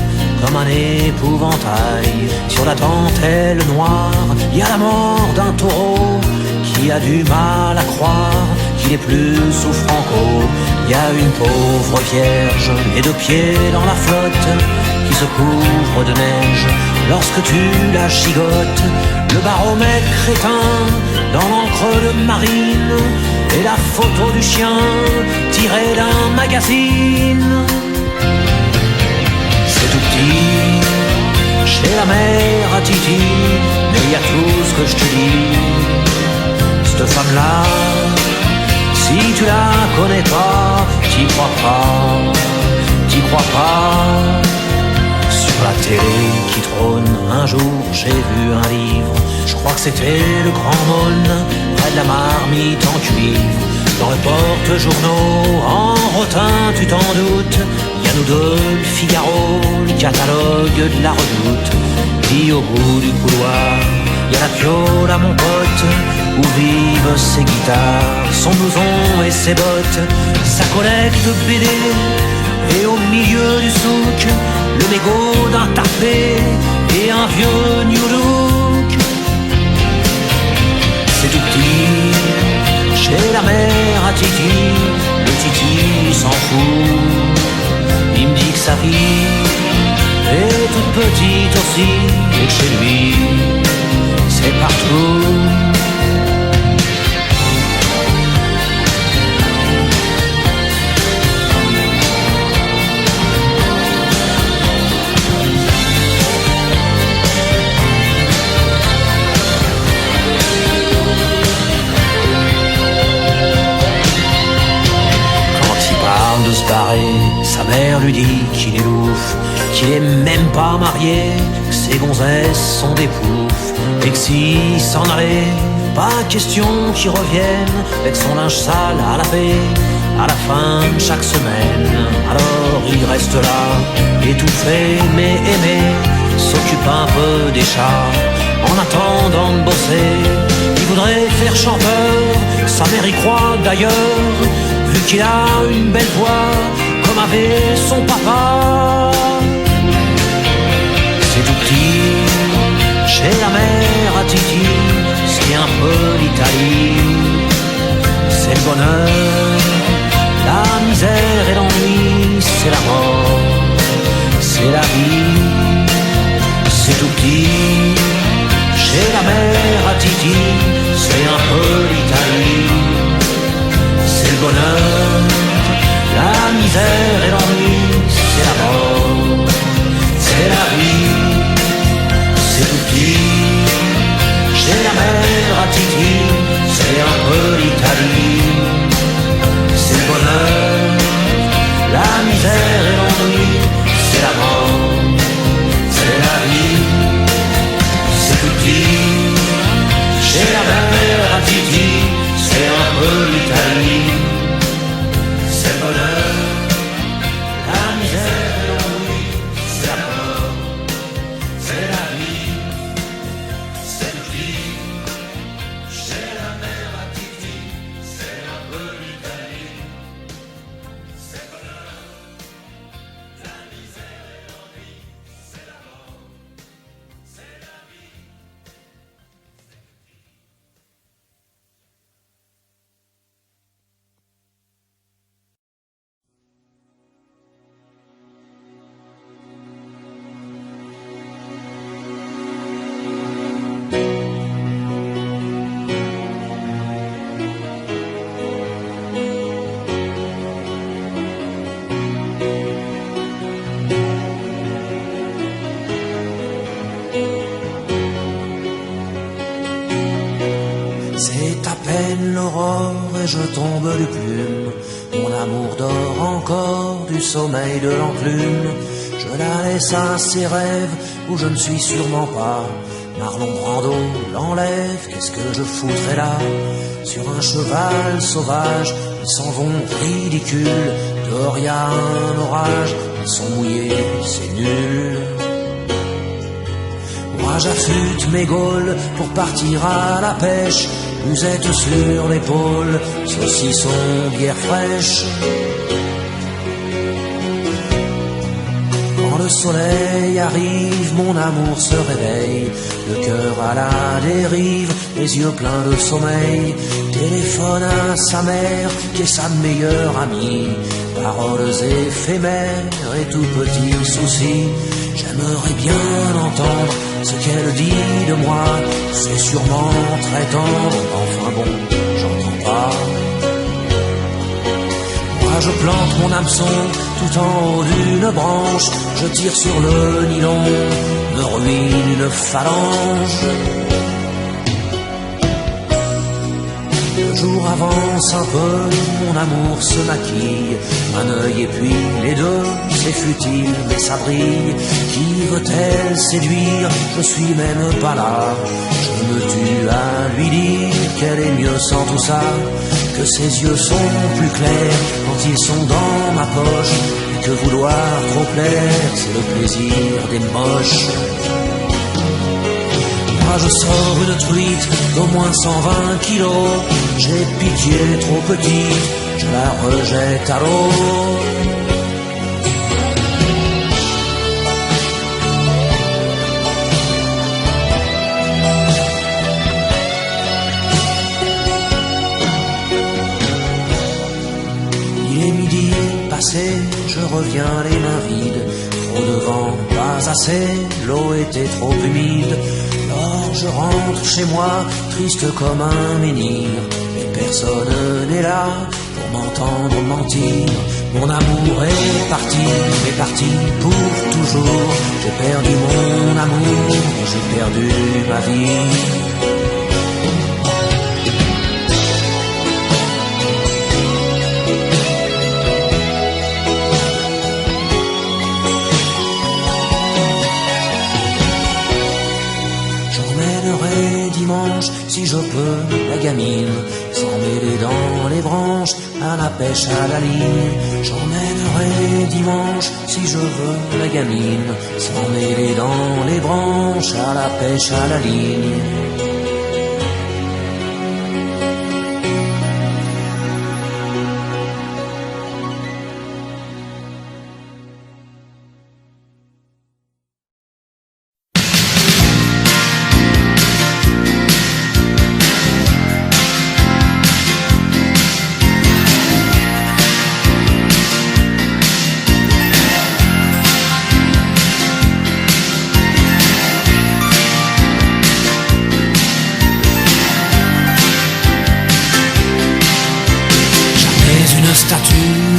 comme un épouvantail. Sur la dentelle noire, il y a la mort d'un taureau qui a du mal à croire qu'il est plus sous Franco. Il y a une pauvre vierge, les deux pieds dans la flotte, qui se couvre de neige lorsque tu la gigotes. Le baromètre éteint dans l'encre de marine et la photo du chien tirée d'un magazine. C'est tout petit, chez la mère à Titi, mais y a tout ce que je te dis. Cette femme-là, si tu la connais pas, t'y crois pas, t'y crois pas. Sur la télé qui trône, un jour j'ai vu un livre, je crois que c'était le Grand Mône, près de la marmite en cuivre. Dans le porte-journaux, en rotin, tu t'en doutes, y a nous deux, le Figaro, le catalogue de la Redoute. Puis au bout du couloir, y a la piole à mon pote, où vivent ses guitares, son blouson et ses bottes, sa collecte BD. Et au milieu du souk, le mégot d'un tapé et un vieux New Look. C'est tout petit, chez la mère à Titi, le Titi s'en fout. Il me dit que sa fille est toute petite aussi, et que chez lui, c'est partout. De se barrer, sa mère lui dit qu'il est louf, qu'il est même pas marié, que ses gonzesses sont des poufs, et que s'il s'en allait, pas question qu'il revienne avec son linge sale à laver à la fin de chaque semaine. Alors il reste là, étouffé mais aimé, s'occupe un peu des chats en attendant de bosser. Il voudrait faire chanteur, sa mère y croit d'ailleurs, vu qu'il a une belle voix, comme avait son papa. C'est tout petit, chez la mère à Titi, c'est un peu l'Italie. C'est le bonheur, la misère et l'ennui, c'est la mort, c'est la vie. C'est tout petit, chez la mère à Titi, c'est un peu l'Italie. C'est le bonheur, la misère et l'ennui, c'est la mort, C'est à peine l'aurore et je tombe du plume. Mon amour dort encore du sommeil de l'enclume. Je la laisse à ses rêves où je ne suis sûrement pas. Marlon Brando l'enlève, qu'est-ce que je foutrais là? Sur un cheval sauvage, ils s'en vont ridicules. Dehors y a un orage, ils sont mouillés, c'est nul. Moi j'affûte mes gaules pour partir à la pêche. Musette sur l'épaule, saucisson, bière fraîche. Quand le soleil arrive, mon amour se réveille. Le cœur à la dérive, les yeux pleins de sommeil. Téléphone à sa mère, qui est sa meilleure amie. Paroles éphémères et tout petits soucis. J'aimerais bien entendre ce qu'elle dit de moi. C'est sûrement très tendre, enfin bon, j'entends pas. Moi je plante mon hameçon tout en haut d'une branche. Je tire sur le nylon, me ruine une phalange. Le jour avance un peu, mon amour se maquille. Un œil et puis les deux, c'est futile mais ça brille. Qui veut-elle séduire? Je suis même pas là. Je me tue à lui dire qu'elle est mieux sans tout ça. Que ses yeux sont plus clairs quand ils sont dans ma poche. Et que vouloir trop plaire, c'est le plaisir des moches. Moi je sors une truite d'au moins 120 kilos. J'ai pitié trop petite, je la rejette à l'eau. Il est midi passé, je reviens les mains vides. Trop de vent, pas assez, l'eau était trop humide. Alors je rentre chez moi, triste comme un menhir. Mais personne n'est là pour m'entendre mentir. Mon amour est parti, mais parti pour toujours. J'ai perdu mon amour, j'ai perdu ma vie. Dimanche, si je peux, la gamine, sans mêler dans les branches, à la pêche à la ligne. J'emmènerai dimanche, si je veux, la gamine, sans mêler dans les branches, à la pêche à la ligne.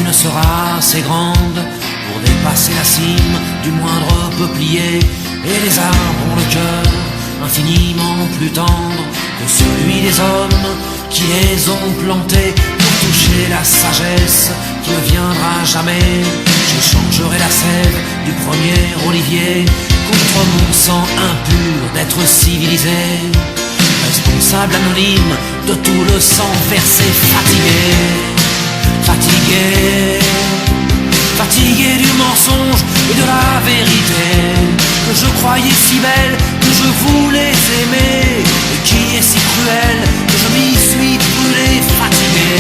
Ne sera assez grande pour dépasser la cime du moindre peuplier. Et les arbres ont le cœur infiniment plus tendre que celui des hommes qui les ont plantés pour toucher la sagesse qui ne viendra jamais. J'échangerai la sève du premier olivier contre mon sang impur d'être civilisé. Responsable anonyme de tout le sang versé, fatigué. Fatigué, fatigué du mensonge et de la vérité que je croyais si belle, que je voulais aimer et qui est si cruelle que je m'y suis brûlé. Fatigué,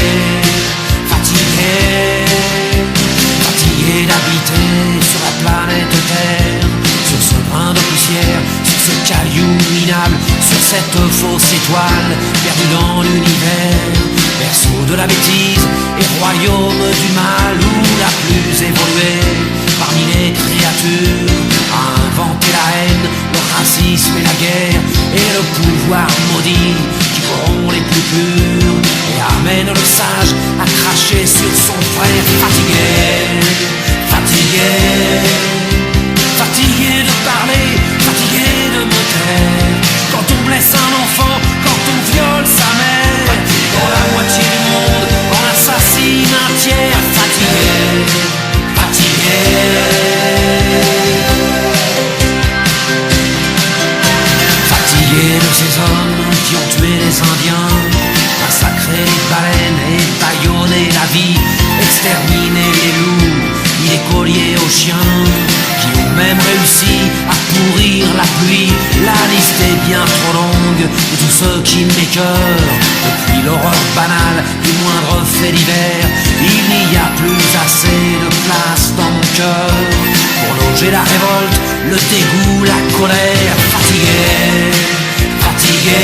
fatigué, fatigué d'habiter sur la planète Terre, sur ce brin de poussière, sur ce caillou minable, sur cette fausse étoile perdue dans l'univers. Berceau de la bêtise et royaume du mal où la plus évoluée parmi les créatures a inventé la haine, le racisme et la guerre et le pouvoir maudit qui corrompt les plus purs et amène le sage à cracher sur son frère. Fatigué, fatigué, fatigué de parler, fatigué de me taire. Quand on blesse un enfant, quand on viole sa mère, fatigué de ces hommes qui ont tué les Indiens, massacré les baleines et bâillonné la vie, exterminé les loups, mis les colliers aux chiens, qui ont même réussi à pourrir la pluie. La liste est bien trop longue de tous ceux qui m'écœurent. Depuis l'horreur banale du moindre fait divers, il n'y a plus assez de place dans mon cœur pour loger la révolte, le dégoût, la colère. Fatigué, fatigué,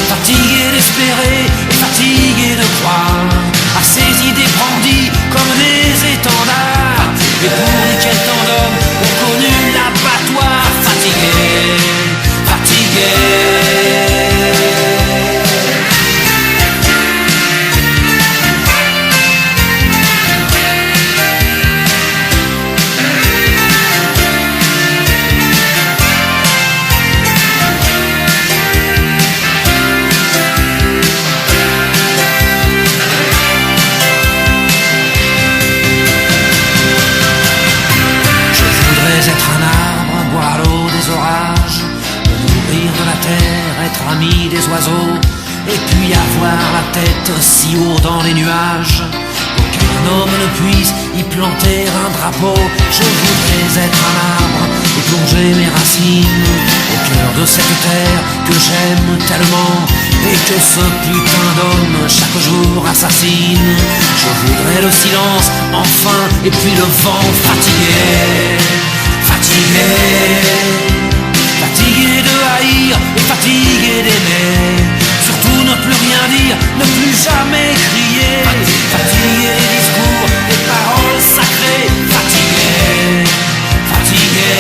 fatigué d'espérer et fatigué de croire à ces idées brandies comme des étendards. Et pour lesquels tant d'hommes ont connu l'abattoir. Fatigué, fatigué. Être ami des oiseaux et puis avoir la tête si haut dans les nuages qu'aucun homme ne puisse y planter un drapeau. Je voudrais être un arbre et plonger mes racines au cœur de cette terre que j'aime tellement et que ce putain d'homme chaque jour assassine. Je voudrais le silence enfin et puis le vent. Fatigué, fatigué, fatigué de haïr et fatigué d'aimer. Surtout ne plus rien dire, ne plus jamais crier. Fatigué des discours, des paroles sacrées. Fatigué, fatigué,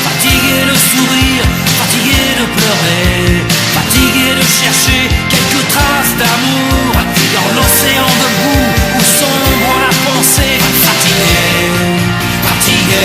fatigué de sourire, fatigué de pleurer, fatigué de chercher quelques traces d'amour dans l'océan de boue où sombre la pensée. Fatigué, fatigué.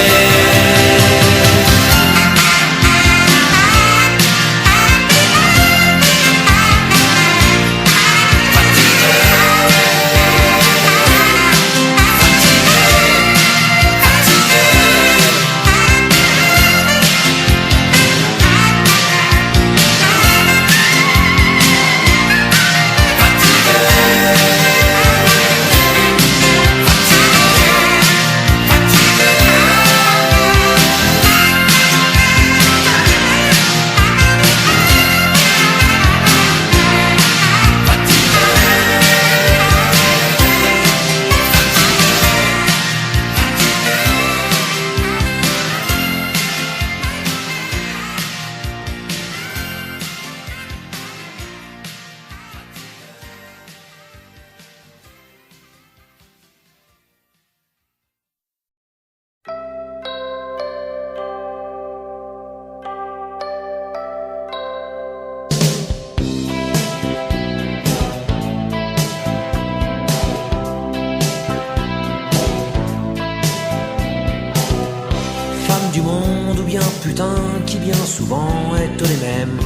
Qui bien souvent est les mêmes.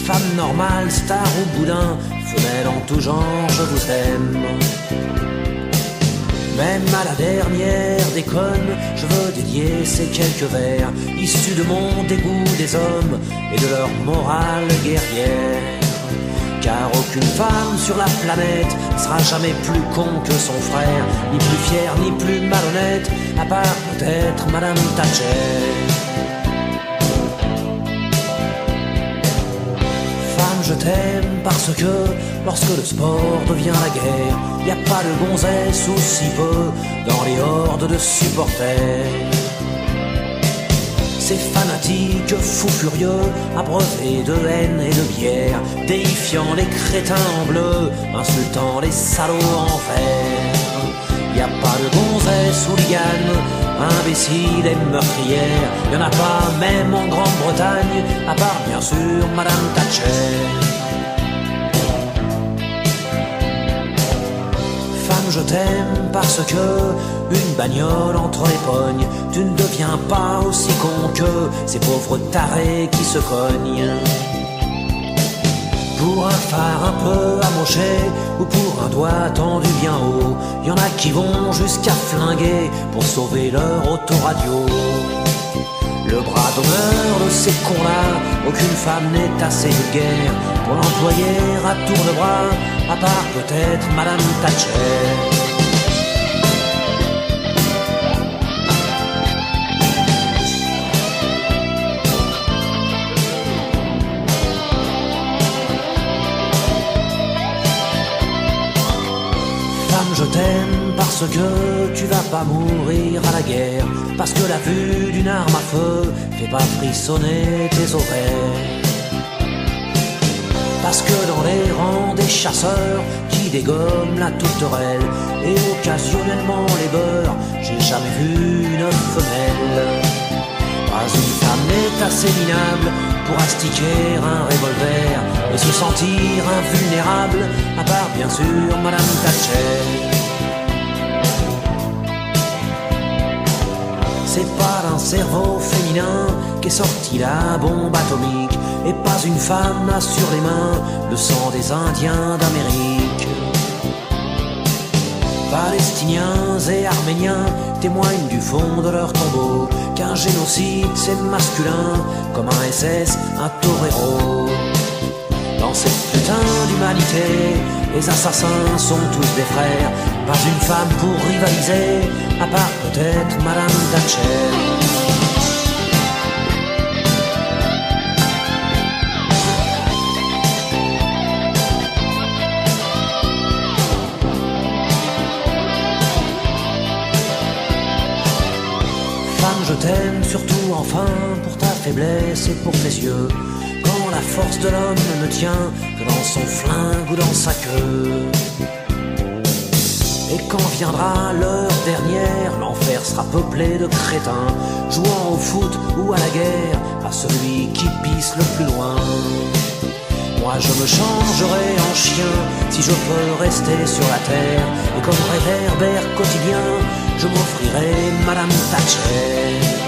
Femmes normales, stars ou boudins, femelles en tout genre, je vous aime. Même à la dernière déconne, je veux dédier ces quelques vers issus de mon dégoût des hommes et de leur morale guerrière. Car aucune femme sur la planète sera jamais plus con que son frère, ni plus fière ni plus malhonnête, à part peut-être Madame Thatcher. Je t'aime parce que lorsque le sport devient la guerre, y a pas de gonzesse ou si peu dans les hordes de supporters. Ces fanatiques fous furieux, abreuvés de haine et de bière, déifiant les crétins en bleu, insultant les salauds en vert. Y a pas de gonzesse hooligan, imbécile et meurtrière, y'en a pas même en Grande-Bretagne, à part bien sûr Madame Thatcher. Femme, je t'aime parce que une bagnole entre les pognes, tu ne deviens pas aussi con que ces pauvres tarés qui se cognent. Pour un phare un peu amoché ou pour un doigt tendu bien haut, y en a qui vont jusqu'à flinguer pour sauver leur autoradio. Le bras d'honneur de ces cons-là, aucune femme n'est assez vulgaire pour l'employer à tour de bras, à part peut-être Madame Thatcher. Je t'aime parce que tu vas pas mourir à la guerre, parce que la vue d'une arme à feu fait pas frissonner tes ovaires, parce que dans les rangs des chasseurs qui dégomment la tourterelle et occasionnellement les beurres, j'ai jamais vu une femelle. Pas une femme n'est assez minable pour astiquer un revolver et se sentir invulnérable, à part bien sûr Madame Thatcher. C'est pas d'un cerveau féminin qu'est sortie la bombe atomique, et pas une femme n'a sur les mains le sang des Indiens d'Amérique. Palestiniens et Arméniens témoignent du fond de leur tombeau qu'un génocide c'est masculin comme un SS, un torero. Dans cette putain d'humanité, les assassins sont tous des frères, pas une femme pour rivaliser, à part peut-être Madame Thatcher. Femme, je t'aime surtout enfin pour ta faiblesse et pour tes yeux, quand la force de l'homme ne tient que dans son flingue ou dans sa queue. Et quand viendra l'heure dernière, l'enfer sera peuplé de crétins, jouant au foot ou à la guerre, à celui qui pisse le plus loin. Moi je me changerai en chien si je peux rester sur la terre, et comme réverbère quotidien, je m'offrirai Madame Thatcher.